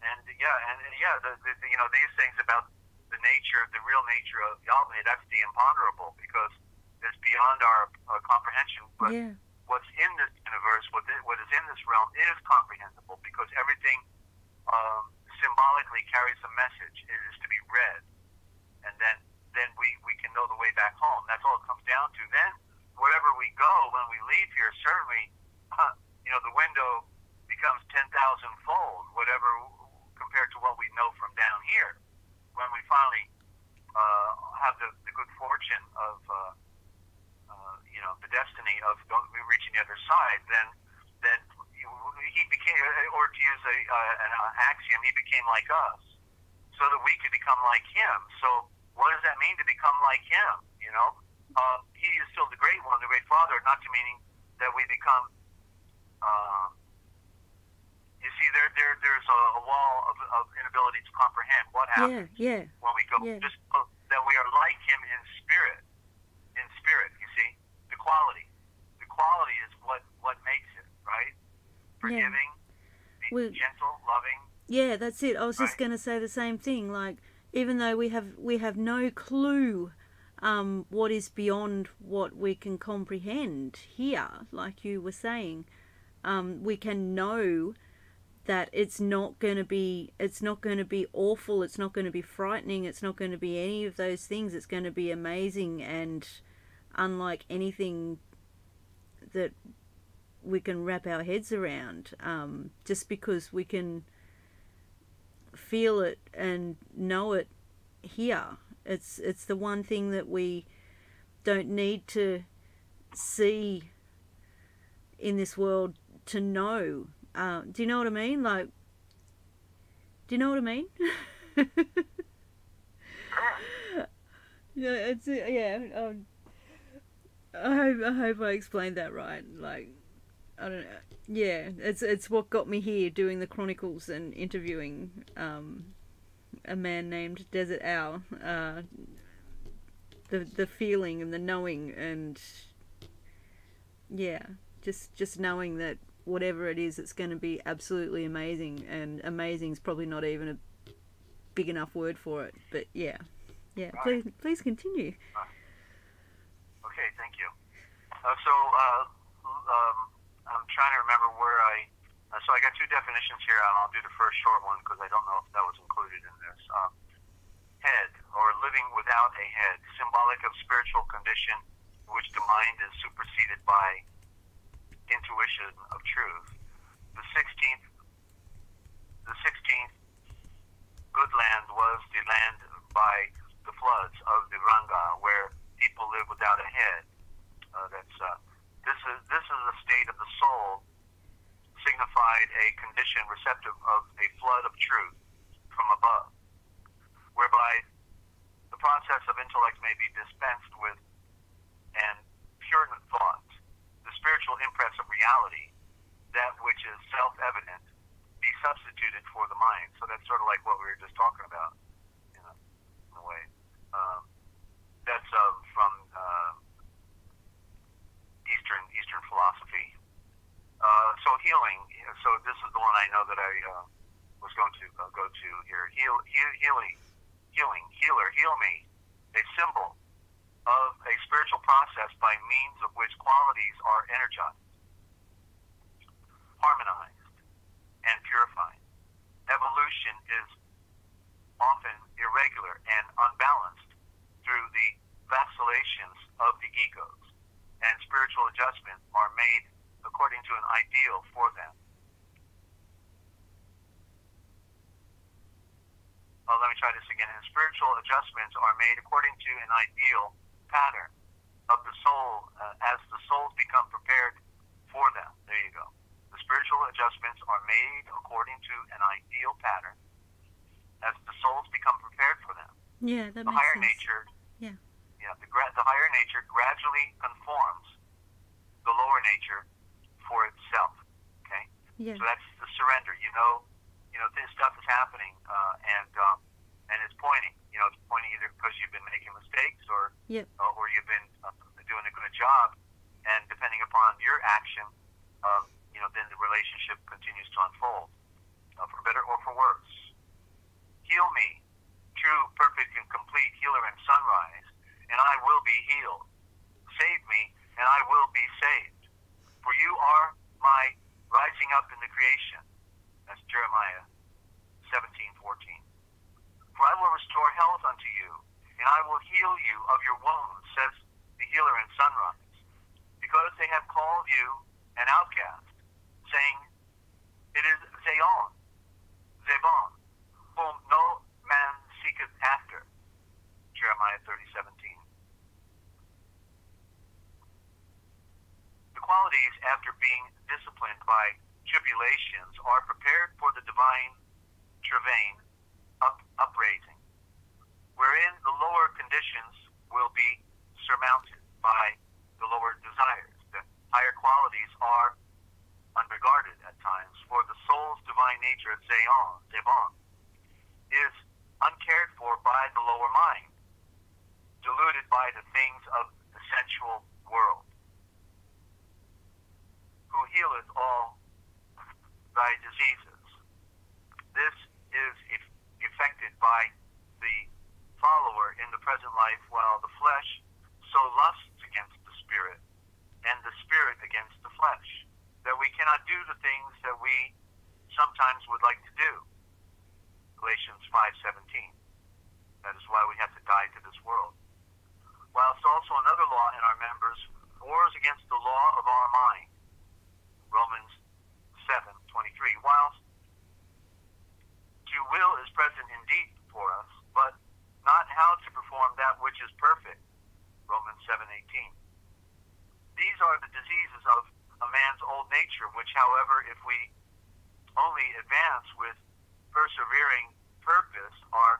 and you know, these things about the nature, the real nature of Yahweh, that's the imponderable because it's beyond our comprehension. But what's in this universe, what is in this realm, is comprehensible because everything symbolically carries a message. It is to be read, and then we can know the way back home. That's all it comes down to. Then wherever we go, when we leave here, certainly, you know, the window becomes 10,000-fold, whatever compared to what we know from down here. When we finally have the good fortune of you know, the destiny of reaching the other side, then he became, or to use an axiom, he became like us, so that we could become like him. So what does that mean to become like him? You know, he is still the great one, the great Father, not to meaning that we become. You see, there's a wall of inability to comprehend what happens when we go. Just that we are like him in spirit. In spirit, you see, the quality is what makes it, right? Forgiving, being gentle, loving. Yeah, that's it. I was just right? going to say the same thing. Like, even though we have no clue what is beyond what we can comprehend here, like you were saying, we can know that it's not going to be awful, it's not going to be frightening, it's not going to be any of those things. It's going to be amazing and unlike anything that we can wrap our heads around, just because we can feel it and know it here. It's the one thing that we don't need to see in this world to know. Do you know what I mean? Like, do you know what I mean? Yeah, it's yeah. I hope I explained that right. Like, I don't know. Yeah, it's what got me here doing the Chronicles and interviewing a man named Dezert-Owl. The feeling and the knowing, and yeah, just knowing that whatever it is, it's going to be absolutely amazing, and amazing is probably not even a big enough word for it. But yeah, Right. please continue. Okay, thank you. I'm trying to remember where so I got two definitions here, and I'll do the first short one because I don't know if that was included in this. Head, or living without a head, symbolic of spiritual condition in which the mind is superseded by intuition of truth. The 16th good land was the land by the floods of the Ranga, where people live without a head. This is a state of the soul, signified a condition receptive of a flood of truth from above, whereby the process of intellect may be dispensed with and pure thought, the spiritual impress of reality, that which is self-evident, be substituted for the mind. So that's sort of like what we were just talking about, in a way. That's from Eastern philosophy. So healing. So this is the one I know that I was going to go to here. Healing, healer, heal me. A symbol of a spiritual process by means of which qualities are energized, harmonized, and purified. Evolution is often irregular and unbalanced through the vacillations of the egos, and spiritual adjustments are made according to an ideal for them. Let me try this again. And spiritual adjustments are made according to an ideal pattern of the soul, as the souls become prepared for them. There you go. The spiritual adjustments are made according to an ideal pattern as the souls become prepared for them. Yeah, that the makes higher sense. nature, Yeah. the higher nature gradually conforms the lower nature for itself. Okay. Yeah. So that's the surrender. This stuff is happening, and it's pointing. It's pointing either because you've been making mistakes, or Yep. or you've been doing a good job, and depending upon your action, then the relationship continues to unfold, for better or for worse. Heal me, true, perfect, and complete healer and sunrise, and I will be healed. Save me, and I will be saved. For you are my rising up in the creation. That's Jeremiah 17:14. For I will restore health unto you, and I will heal you of your wounds, says the healer in sunrise, because they have called you an outcast, saying, it is Zebon, whom no man seeketh after. Jeremiah 30:17. The qualities, after being disciplined by tribulations, are prepared for the divine travail, upraising, wherein the lower conditions will be surmounted by the lower desires. The higher qualities are unregarded at times, for the soul's divine nature, Zebon, is uncared for by the lower mind, deluded by the things of the sensual world. Who healeth all thy diseases. This by the follower in the present life, while the flesh so lusts against the spirit, and the spirit against the flesh, that we cannot do the things that we sometimes would like to do. Galatians 5:17. That is why we have to die to this world. Whilst also another law in our members wars against the law of our mind. Romans 7:23. Whilst to will is present indeed for us, but not how to perform that which is perfect. Romans 7:18. These are the diseases of a man's old nature, which, however, if we only advance with persevering purpose, are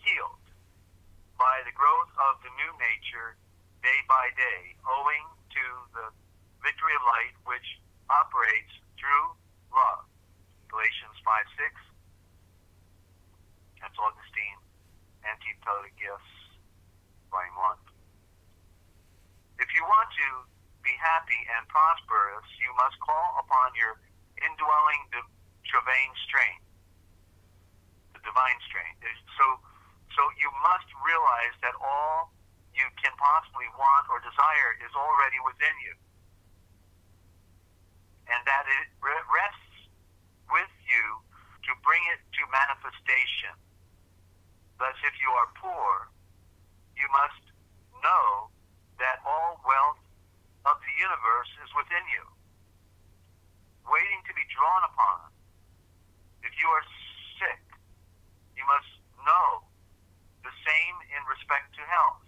healed by the growth of the new nature day by day, owing to the victory of light which operates through love. Galatians 5:6. That's Augustine, Antipodegius, Volume 1. If you want to be happy and prosperous, you must call upon your indwelling divine strain. The divine strain. So you must realize that all you can possibly want or desire is already within you, and that it rests with you to bring it to manifestation. Thus, if you are poor, you must know that all wealth of the universe is within you, waiting to be drawn upon. If you are sick, you must know the same in respect to health.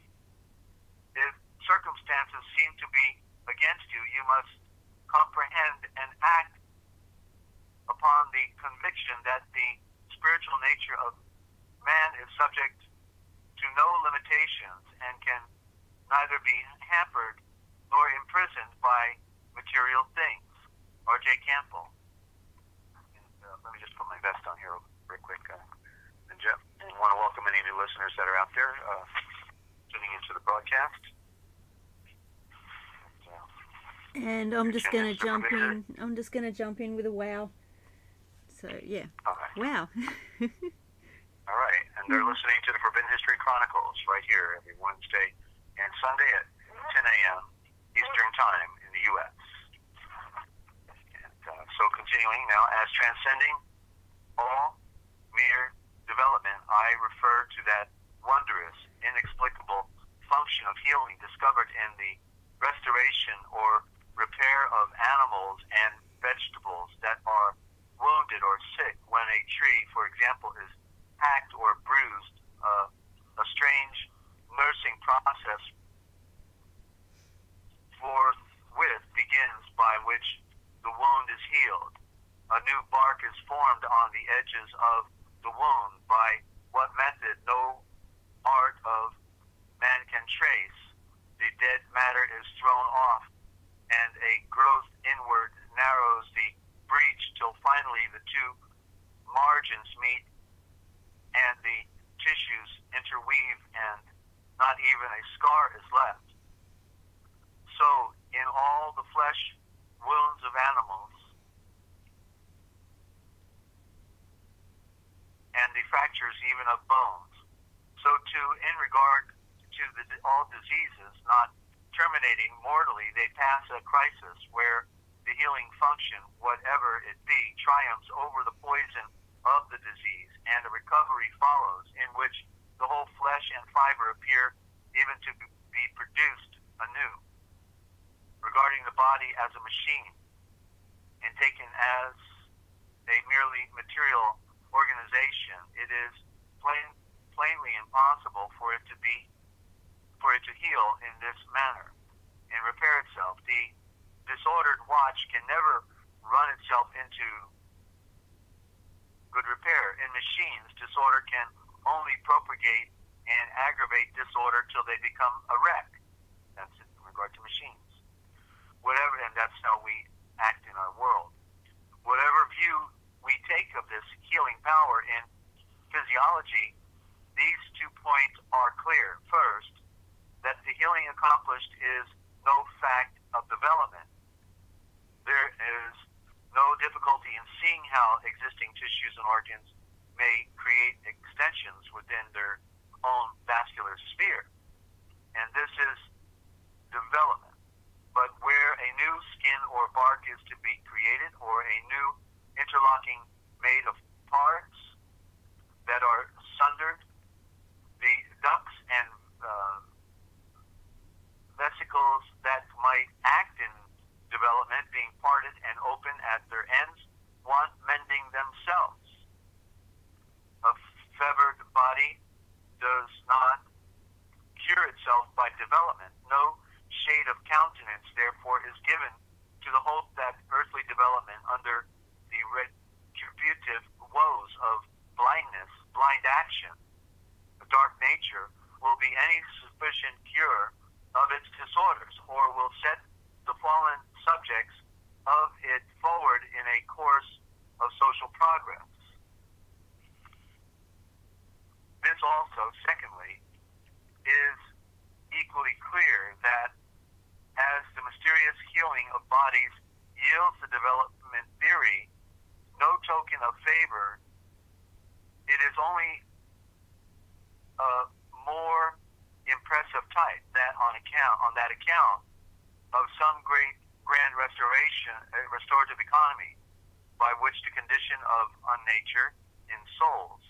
If circumstances seem to be against you, you must comprehend and act upon the conviction that the spiritual nature of man is subject to no limitations and can neither be hampered nor imprisoned by material things. R.J. Campbell. Let me just put my vest on here real quick. And Jeff, I want to welcome any new listeners that are out there tuning into the broadcast. And I'm just going to jump in. I'm just going to jump in with a wow. So, yeah. Okay. Wow. All right. And they're listening to the Forbidden History Chronicles right here every Wednesday and Sunday at 10 a.m. Eastern Time in the U.S. And so continuing now, as transcending all mere development, I refer to that wondrous, inexplicable function of healing discovered in the restoration or repair of animals and vegetables that are wounded or sick. When a tree, for example, is hacked or bruised, a strange nursing process forthwith begins by which the wound is healed. A new bark is formed on the edges of the wound. By what method no art of man can trace, the dead matter is thrown off, and a growth inward narrows the breach till finally the two margins meet and the tissues interweave and not even a scar is left. So, in all the flesh wounds of animals and the fractures even of bones, so too in regard to all diseases not terminating mortally, they pass a crisis where the healing function, whatever it be, triumphs over the poison of the disease, and a recovery follows, in which the whole flesh and fiber appear even to be produced anew. Regarding the body as a machine, and taken as a merely material organization, it is plainly impossible for it to heal in this manner and repair itself. The disordered watch can never run itself into good repair. In machines, disorder can only propagate and aggravate disorder till they become a wreck. That's in regard to machines. Whatever, and that's how we act in our world. Whatever view we take of this healing power in physiology, these 2 points are clear. First, that the healing accomplished is no fact of development. There is no difficulty in seeing how existing tissues and organs may create extensions within their own vascular sphere. And this is development. But where a new skin or bark is to be created, or a new interlocking made of parts that are sundered, the ducts and vesicles that might act in development being parted and open at their ends want mending themselves. A fevered body does not cure itself by development. No shade of countenance, therefore, is given to the hope that earthly development under the retributive woes of blindness, blind action, a dark nature, will be any sufficient cure of its disorders, or will set the fallen subjects of it forward in a course of social progress. This also, secondly, is equally clear that as the mysterious healing of bodies yields the development theory no token of favor, it is only a more impressive type that on that account of some grand restorative economy by which the condition of unnature in souls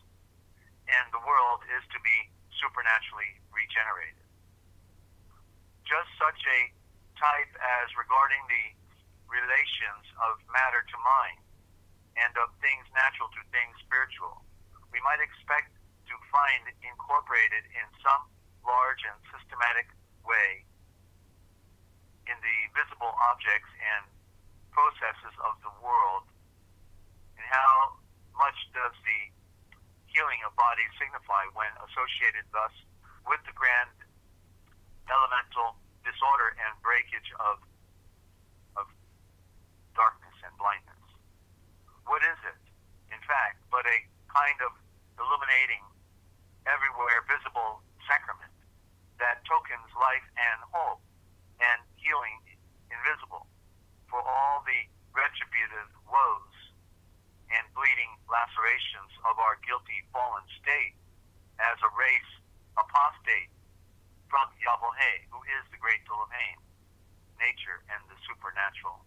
and the world is to be supernaturally regenerated. Just such a type as regarding the relations of matter to mind and of things natural to things spiritual, we might expect to find incorporated in some large and systematic way in the visible objects and processes of the world. And how much does the healing of bodies signify when associated thus with the grand elemental disorder and breakage of darkness and blindness? What is it, in fact, but a kind of illuminating, everywhere visible sacrament that tokens life and hope and healing invisible for all the retributive woes and bleeding lacerations of our guilty fallen state as a race apostate from Yahweh, who is the great Elohim, nature and the supernatural.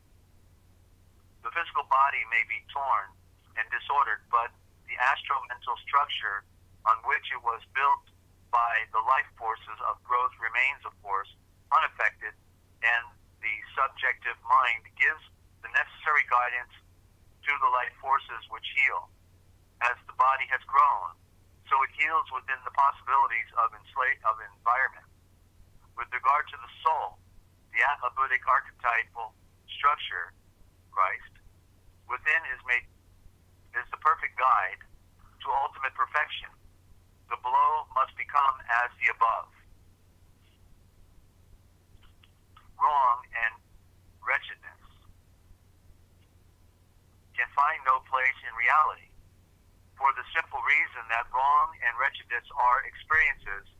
The physical body may be torn and disordered, but the astral-mental structure on which it was built by the life forces of growth remains, of course, unaffected, and the subjective mind gives the necessary guidance to the life forces which heal. As the body has grown, so it heals within the possibilities of environment. With regard to the soul, the Atma-Buddhic archetypal structure, Christ, within is the perfect guide to ultimate perfection. The below must become as the above. Wrong and wretchedness can find no place in reality, for the simple reason that wrong and wretchedness are experiences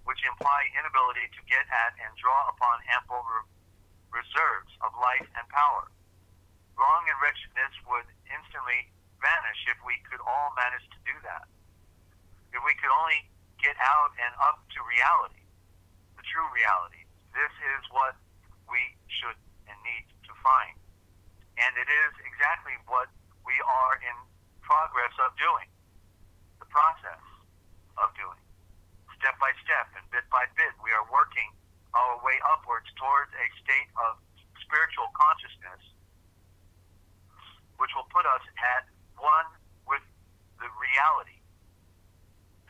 which imply inability to get at and draw upon ample reserves of life and power. Wrong and wretchedness would instantly vanish if we could all manage to do that. If we could only get out and up to reality, the true reality. This is what we should and need to find. And it is exactly what we are in progress of doing, the process of doing. Step by step and bit by bit, we are working our way upwards towards a state of spiritual consciousness which will put us at one with the reality,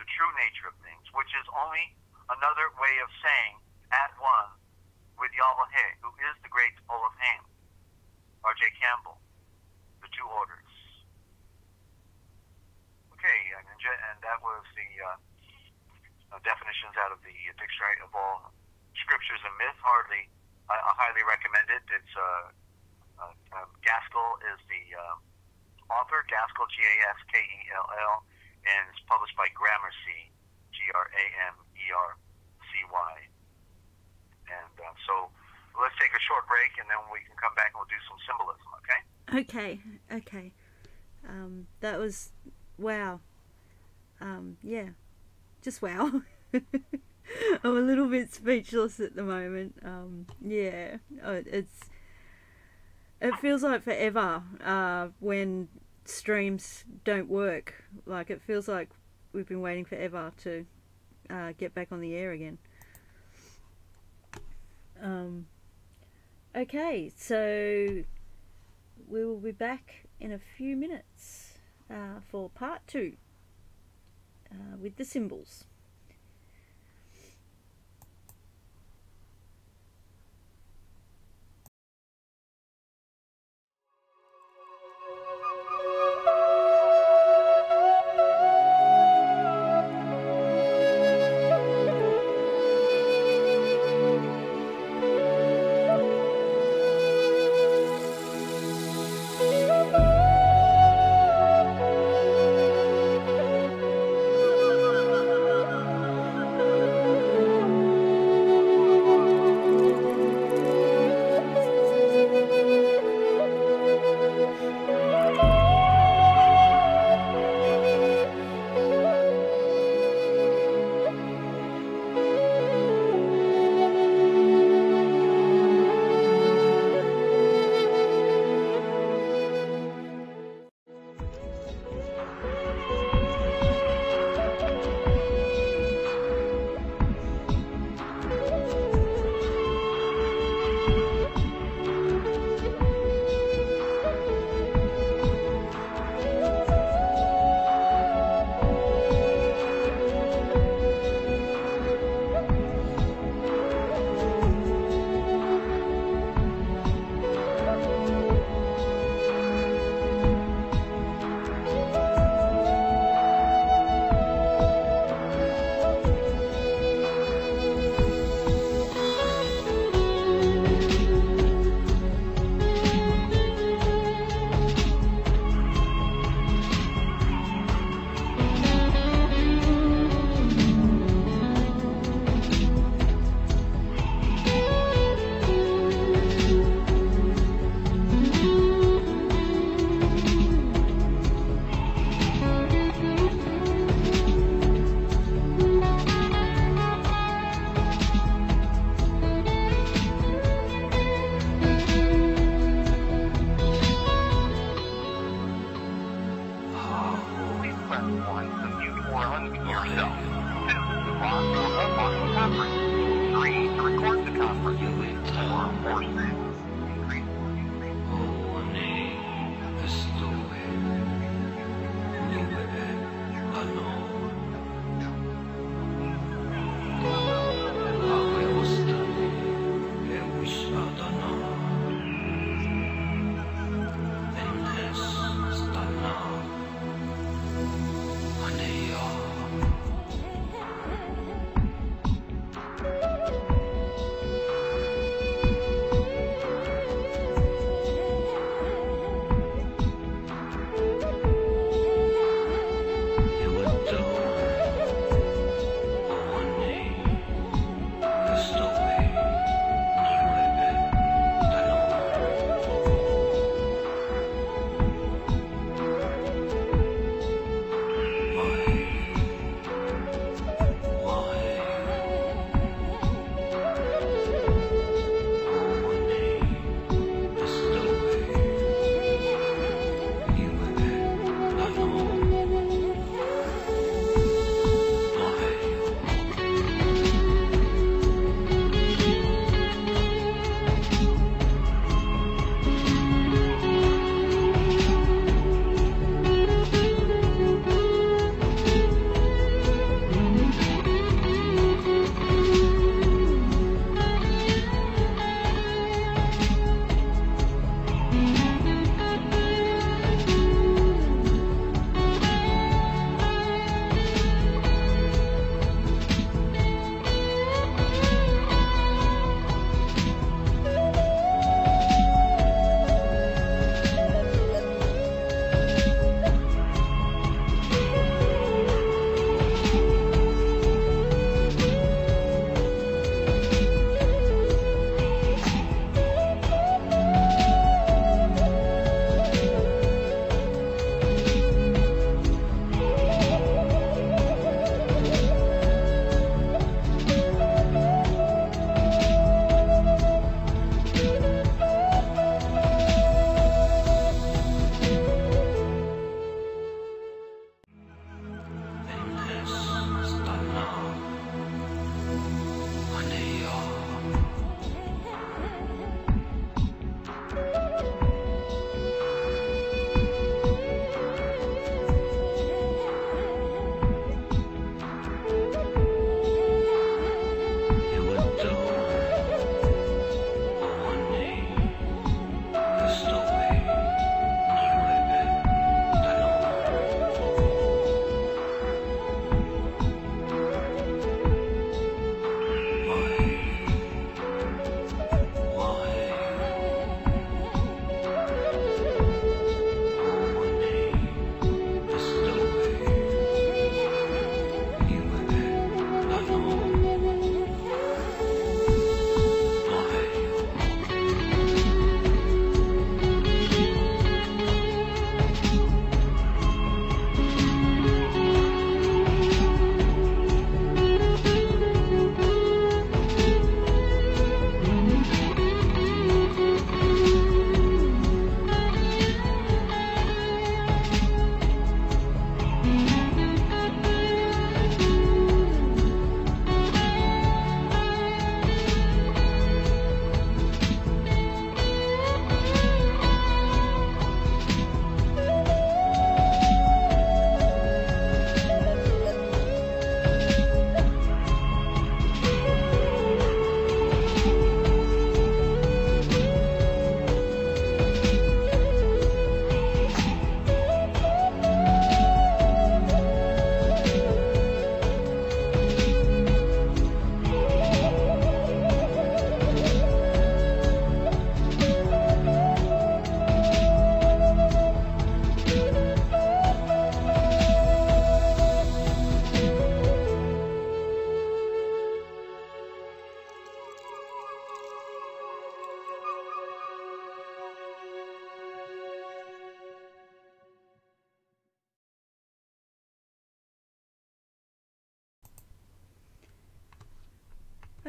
the true nature of things, which is only another way of saying at one with Yahweh, who is the great Elohim. R.J. Campbell, the two orders. Okay, and that was the definitions out of the Dictionary of All Scriptures and Myth. I highly recommend it. It's Gaskell is the author, Gaskell, Gaskell, and it's published by Gramercy, Gramercy. And so let's take a short break, and then we can come back and we'll do some symbolism, okay? Okay. That was, wow. yeah, just wow. I'm a little bit speechless at the moment. Yeah, it feels like forever when streams don't work. Like, it feels like we've been waiting forever to get back on the air again. Okay, so we will be back in a few minutes for part 2 with the symbols.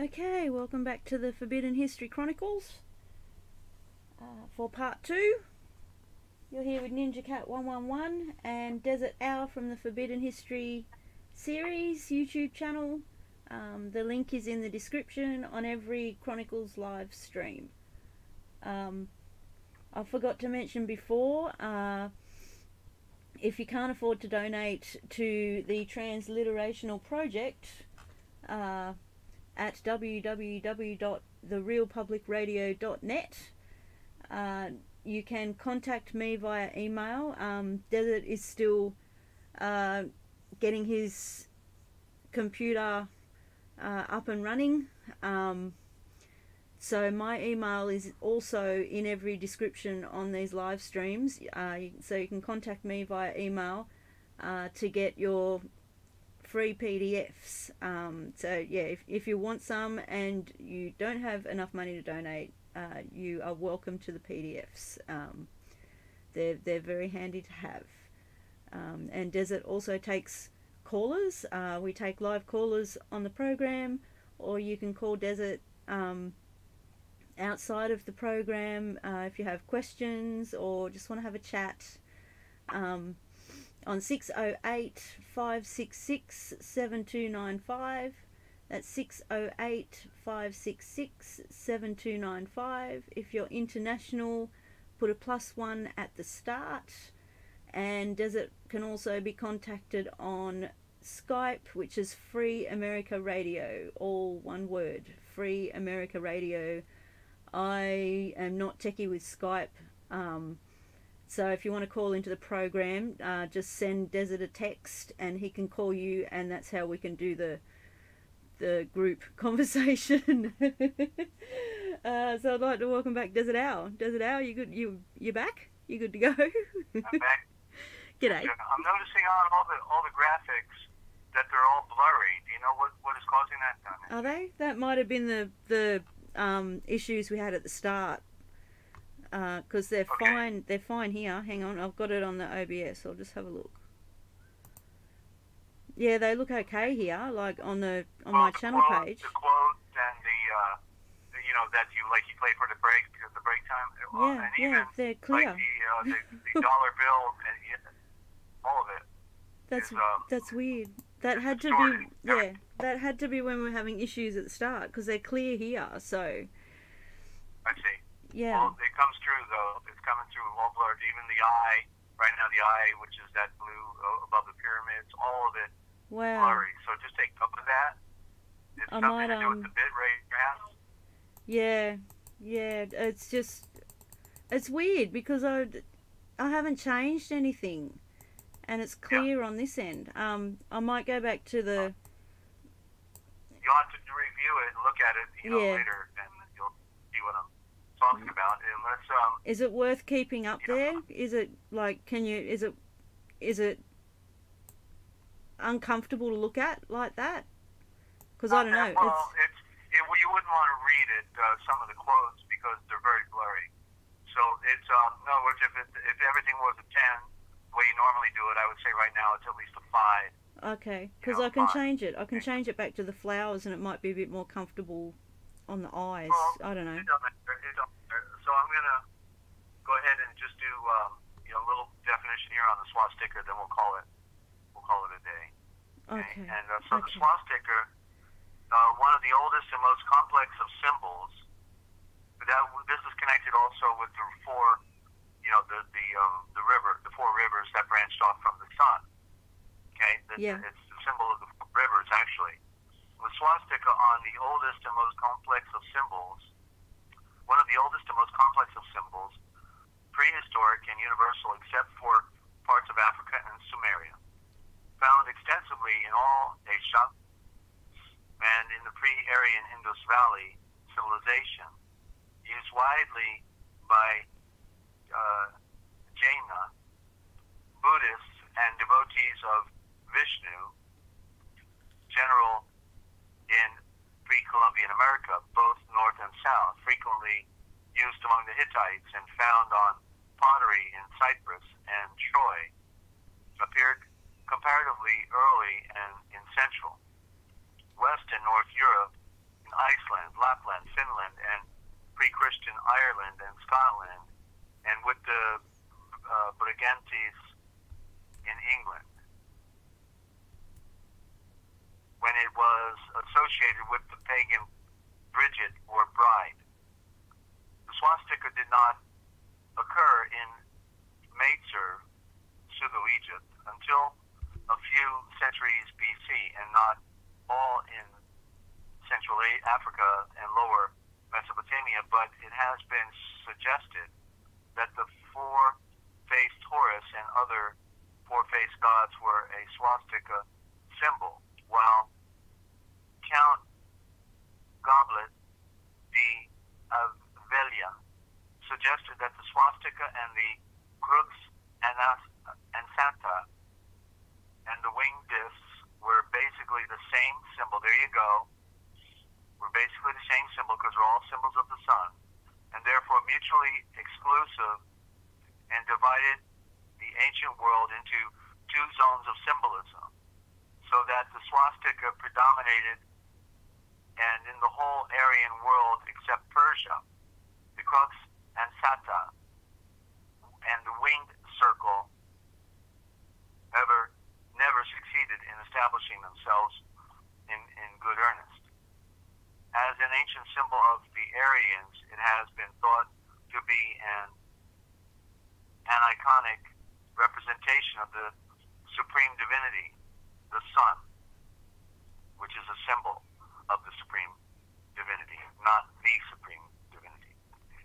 Okay, welcome back to the Forbidden History Chronicles for part 2. You're here with Ninja Cat 111 and Dezert-Owl from the Forbidden History series YouTube channel. The link is in the description on every Chronicles live stream. I forgot to mention before, if you can't afford to donate to the Transliterational Project at www.therealpublicradio.net, you can contact me via email. Desert is still getting his computer up and running, so my email is also in every description on these live streams, so you can contact me via email to get your free PDFs. So yeah, if you want some and you don't have enough money to donate, you are welcome to the PDFs. They're very handy to have. And Desert also takes callers. We take live callers on the program, or you can call Desert outside of the program if you have questions or just want to have a chat, on 608-566-7295. That's 608-566-7295. If you're international, put a +1 at the start. And Desert can also be contacted on Skype, which is Free America Radio, all one word, Free America Radio. I am not techie with Skype, so if you want to call into the program, just send Desert a text and he can call you, and that's how we can do the group conversation. So I'd like to welcome back Desert Owl. Desert Owl, you good? You back? You good to go? I'm back. G'day. I'm noticing on all the graphics that they're all blurry. Do you know what is causing that down there? Are they? That might have been the issues we had at the start, because they're Okay. fine. They're fine here. Hang on, I've got it on the OBS. I'll just have a look. Yeah, they look okay here, like on my channel page. The quote and the that you play for the break time. Yeah, and even they're clear. Like the dollar bill and all of it. That's weird. That had to distorted. be that had to be when we were having issues at the start, because they're clear here. So I see. yeah. Well, it comes through though. It's coming through all blurred. Even the eye right now, the eye, which is that blue above the pyramids, all of it Wow. blurry. So just take note of that. It's I something might, to do with the bit rate, perhaps. Yeah. It's weird because I haven't changed anything, and it's clear on this end. I might go back to the. You'll have to review it and look at it, later, and you'll see what I'm talking about. Unless Is it worth keeping up there? Is it like is it uncomfortable to look at like that? Because I don't know. Well, you wouldn't want to read it, some of the quotes, because they're very blurry. So it's in other words, if everything was a 10, the way you normally do it, I would say right now it's at least a 5. Okay, because I can change it. I can change it back to the flowers, and it might be a bit more comfortable on the eyes. Well, I don't know. It don't matter. So I'm gonna go ahead and just do a little definition here on the swastika. Then we'll call it a day. Okay. And so the swastika, one of the oldest and most complex of symbols. This is connected also with the four, the four rivers that branched off from the sun. Okay, it's the symbol of the four rivers, actually. The swastika on the oldest and most complex of symbols, one of the oldest and most complex of symbols, prehistoric and universal except for parts of Africa and Sumeria, found extensively in all Asia and in the pre-Aryan Indus Valley civilization, used widely by Jaina, Buddhists, and devotees of Vishnu, general in pre-Columbian America, both north and south, frequently used among the Hittites and found on pottery in Cyprus and Troy, appeared comparatively early and in Central, West and North Europe, Iceland, Lapland, Finland, and pre-Christian Ireland and Scotland, and with the Brigantes in England, when it was associated with the pagan Bridget or bride. The swastika did not occur in Maitzer, Pseudo-Egypt, until a few centuries BC, and not all in Central Africa and Lower Mesopotamia, but it has been suggested that the four-faced Horus and other four-faced gods were a swastika symbol, while Count Goblet de Avelia suggested that the swastika and the crux ansata and the winged discs were basically the same symbol. There you go. We're basically the same symbol because we're all symbols of the sun, and therefore mutually exclusive, and divided the ancient world into two zones of symbolism, so that the swastika predominated, and in the whole Aryan world except Persia, the crux ansata and the winged circle never succeeded in establishing themselves in good earnest. As an ancient symbol of the Aryans, it has been thought to be an iconic representation of the supreme divinity, the sun, which is a symbol of the supreme divinity, not the supreme divinity,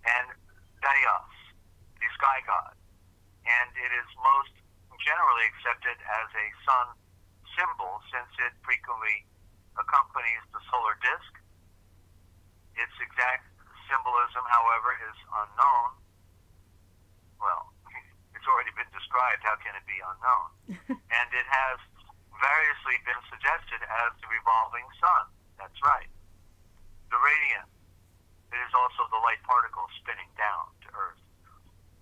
and Daios, the sky god, and it is most generally accepted as a sun symbol since it frequently accompanies the solar disk. Its exact symbolism, however, is unknown. Well, it's already been described. How can it be unknown? And it has variously been suggested as the revolving sun. That's right. The radiant. It is also the light particle spinning down to Earth.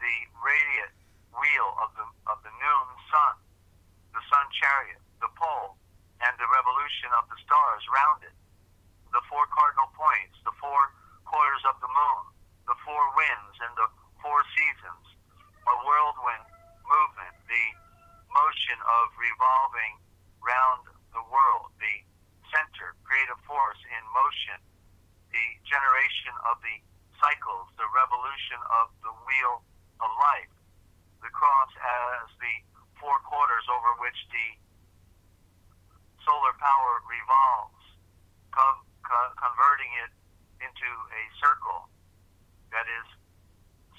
The radiant wheel of the noon sun, the sun chariot, the pole, and the revolution of the stars round it. The four cardinal points, the four quarters of the moon, the four winds and the four seasons, a whirlwind movement, the motion of revolving round the world, the center, creative force in motion, the generation of the cycles, the revolution of the wheel of life, the cross as the four quarters over which the solar power revolves, converting it into a circle that is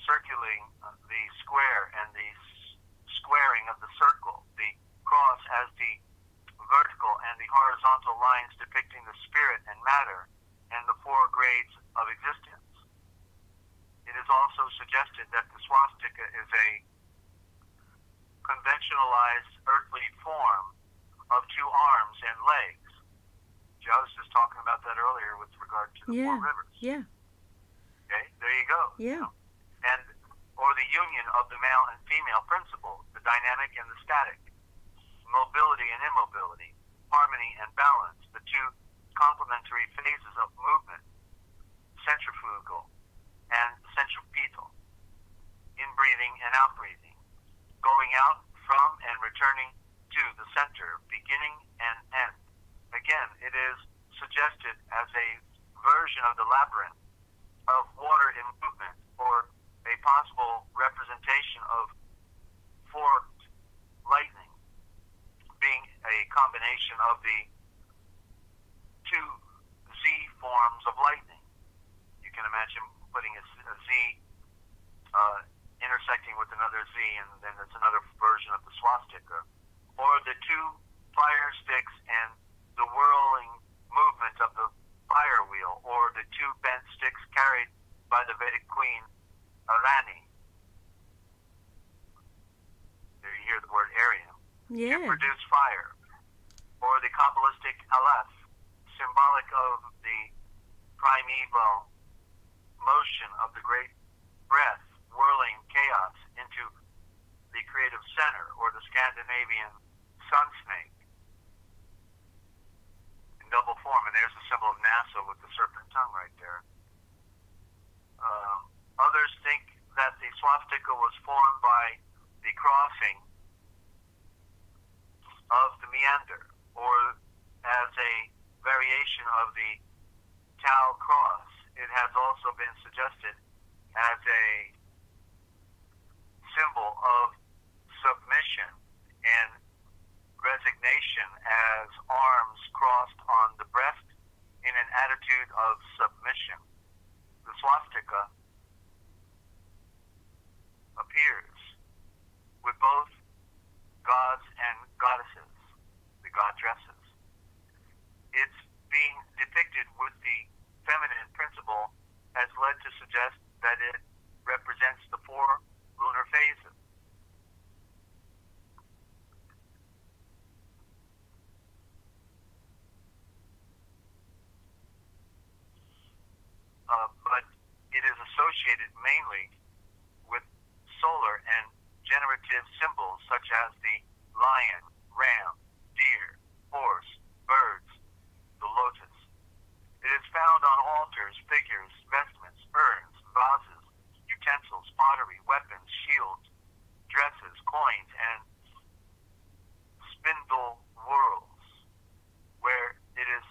circling the square and the squaring of the circle, the cross as the vertical and the horizontal lines depicting the spirit and matter and the four grades of existence. It is also suggested that the swastika is a conventionalized earthly form of two arms and legs. I was just talking about that earlier with regard to the four rivers. Yeah. Okay, there you go. Yeah. And or the union of the male and female principle, the dynamic and the static, mobility and immobility, harmony and balance, the two complementary phases of movement, centrifugal and centripetal, in-breathing and out-breathing, going out from and returning to the center, beginning and end. Again, it is suggested as a version of the labyrinth of water in movement, or a possible representation of forked lightning, being a combination of the two Z forms of lightning. You can imagine putting a Z intersecting with another Z, and then it's another version of the swastika, or the two fire sticks and the whirling movement of the fire wheel, or the two bent sticks carried by the Vedic queen Arani. There you hear the word Aryan. Yeah. To produce fire. Or the Kabbalistic Aleph, symbolic of the primeval motion of the great breath, whirling chaos into the creative center, or the Scandinavian sun snake in double form. And there's the symbol of NASA also with the serpent tongue right there. Others think that the swastika was formed by the crossing of the meander, or as a variation of the Tau cross. It has also been suggested as a symbol of submission and resignation, as arms crossed on the breast in an attitude of submission. The swastika appears with both gods and goddesses, the goddesses. Its being depicted with the feminine principle has led to suggest that it represents the 4 lunar phases. But it is associated mainly with solar and generative symbols such as the lion, ram, deer, horse, birds, the lotus. It is found on altars, figures, vestments, urns, vases, utensils, pottery, weapons, shields, dresses, coins, and spindle whorls, where it is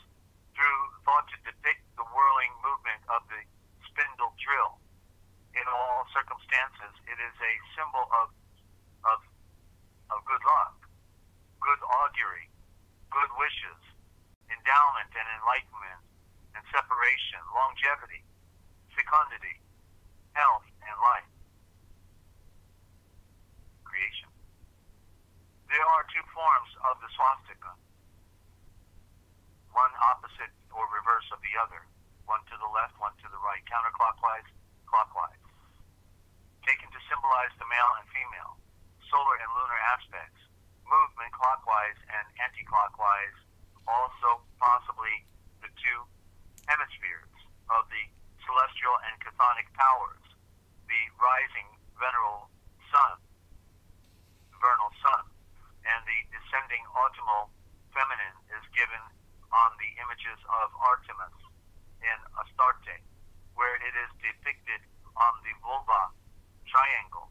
thought to depict the whirling movement of the spindle drill. In all circumstances, it is a symbol of good luck, good augury, good wishes, endowment and enlightenment, and separation, longevity, fecundity, health, and life. Creation. There are 2 forms of the swastika, one opposite or reverse of the other, one to the left, one to the right, counterclockwise, clockwise, taken to symbolize the male and female, solar and lunar aspects, movement clockwise and anti-clockwise, also possibly the 2 hemispheres of the celestial and chthonic powers, the rising vernal sun, and the descending autumnal feminine is given on the images of Artemis in Astarte, where it is depicted on the vulva triangle.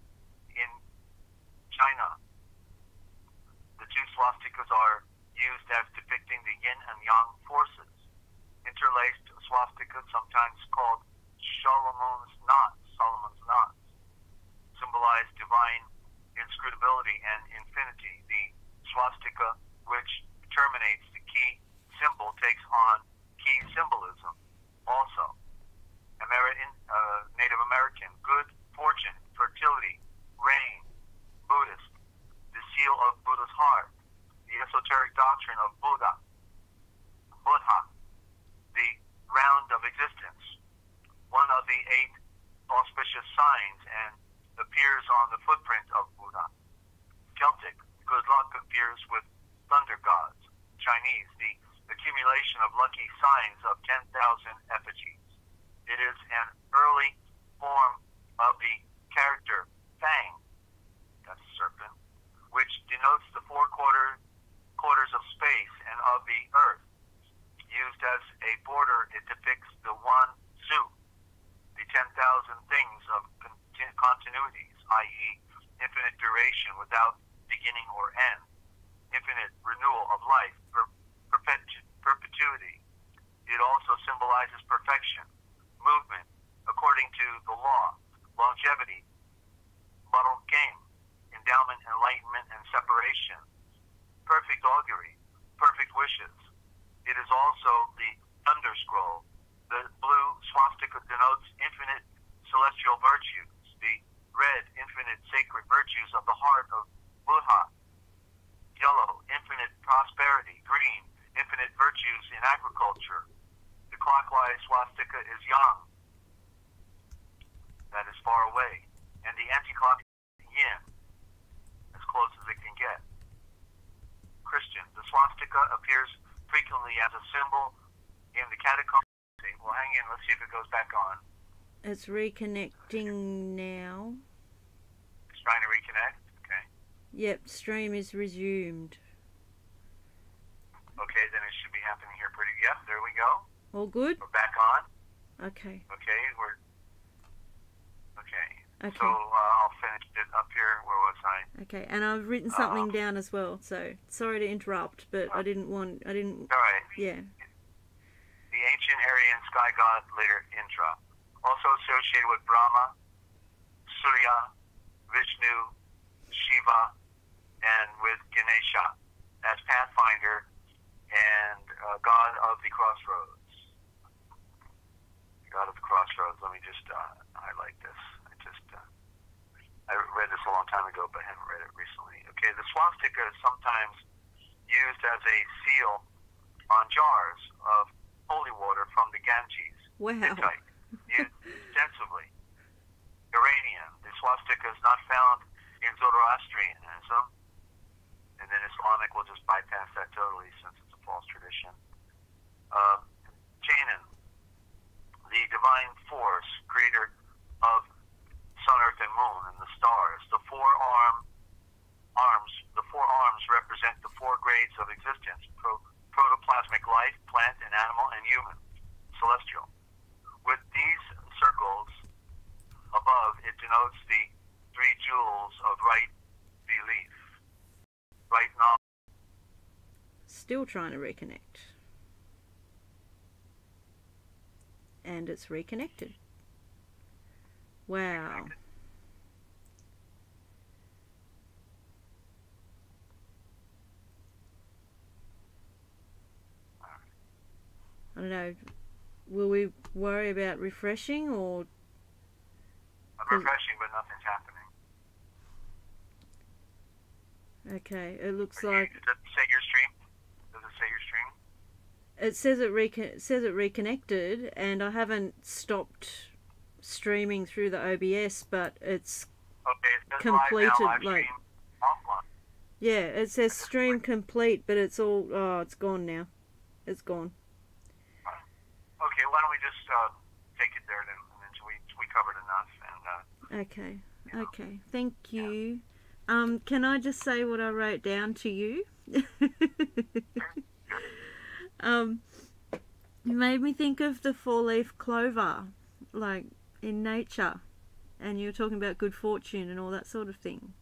In China, the 2 swastikas are used as depicting the yin and yang forces. Interlaced swastikas, sometimes called Solomon's knots, symbolize divine inscrutability and infinity. The swastika, which terminates the key symbol, takes on key symbolism also. Native American, good fortune, fertility, rain. Buddhist, the seal of Buddha's heart. The esoteric doctrine of Buddha, the round of existence, one of the 8 auspicious signs, and appears on the footprint of Buddha. Celtic, good luck appears with thunder gods. Chinese, the accumulation of lucky signs of 10,000 effigies. It is an early form of the character Fang, that's a serpent, which denotes the 4 quarters of space and of the earth. Used as a border, it depicts the one Su, the 10,000 things of continuities, i.e. infinite duration without beginning or end, infinite renewal of life, perpetuity. It also symbolizes perfection, movement according to the law, longevity, bottle game, endowment, enlightenment, and separation, perfect augury, perfect wishes. It is also the thunder scroll. The blue swastika denotes infinite celestial virtues, the red, infinite sacred virtues of the heart of Buddha, yellow, infinite prosperity, green, infinite virtues in agriculture. The clockwise swastika is yang, that is far away, and the anti-clockwise yin, as close as it can get. Christian, the swastika appears frequently as a symbol in the catacombs. Well, hang in, let's see if it goes back on. It's reconnecting now. It's trying to reconnect? Okay. Yep, stream is resumed. Okay, then it should be happening here pretty... Yep, there we go. All good? We're back on. Okay. Okay, we're... Okay. Okay. So I'll finish it up here. Where was I? Okay, and I've written something down as well, so sorry to interrupt, but I didn't... All right. Yeah. The ancient Aryan sky god, later Indra, also associated with Brahma, Surya, Vishnu, Shiva, and with Ganesha as pathfinder and god of the crossroads. God of the crossroads. Let me just highlight this. I read this a long time ago, but I haven't read it recently. Okay, the swastika is sometimes used as a seal on jars of holy water from the Ganges. Wow. Hittite, used extensively. Iranian. The swastika is not found in Zoroastrianism, and then Islamic will just bypass that totally since it's a false tradition. Janan, the divine force, creator of sun, earth, and moon, and the stars. The four arms represent the four grades of existence: protoplasmic life, plant and animal, and human, celestial. With these circles above, it denotes the three jewels of right belief, right knowledge. Still trying to reconnect. And it's reconnected. Wow. I don't know. Will we worry about refreshing or... I'm refreshing, but nothing's happening. Okay, it looks Does like... it say your stream? Does it say your stream? It says it reconnected, and I haven't stopped streaming through the OBS, but it's completed. Live now, like, offline. yeah, it says stream complete, but it's all it's gone now. It's gone. Okay, why don't we just take it there then? And we covered enough. And okay, okay, thank you. Can I just say what I wrote down to you? You made me think of the four-leaf clover, like in nature, and you were talking about good fortune and all that sort of thing.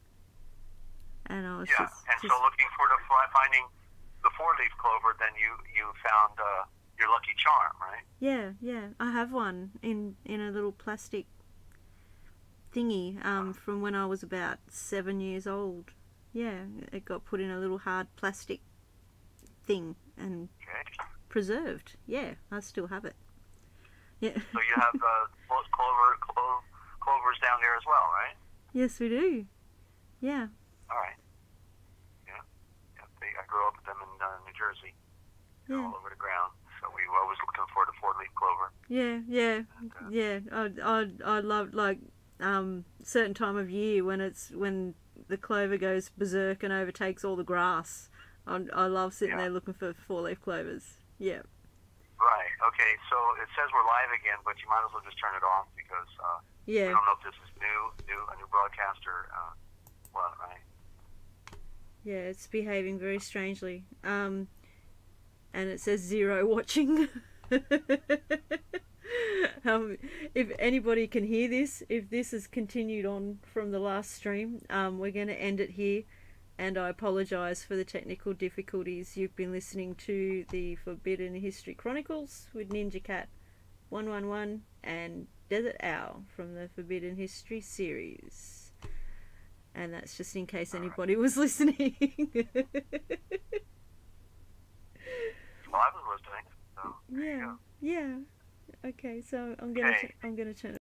And I was so looking for finding the four-leaf clover, then you found your lucky charm, right? Yeah, I have one in a little plastic thingy from when I was about 7 years old. Yeah, it got put in a little hard plastic thing and preserved. Yeah, I still have it. Yeah. So you have clovers down there as well, right? Yes, we do. Yeah. All right. Yeah. I grew up with them in New Jersey. They're all over the ground. So we were always looking for the four-leaf clover. I love certain time of year when the clover goes berserk and overtakes all the grass. I love sitting there looking for four-leaf clovers. Yeah. Right. Okay. So it says we're live again, but you might as well just turn it off because we don't know if this is a new broadcast or what, right? Yeah, it's behaving very strangely. And it says 0 watching. If anybody can hear this, if this has continued on from the last stream, we're going to end it here. And I apologise for the technical difficulties. You've been listening to the Forbidden History Chronicles with Ninja Cat 111 and Dezert-Owl from the Forbidden History series. And that's just in case anybody was listening. Well, I was listening. So there you go. Yeah. Okay, so I'm gonna turn it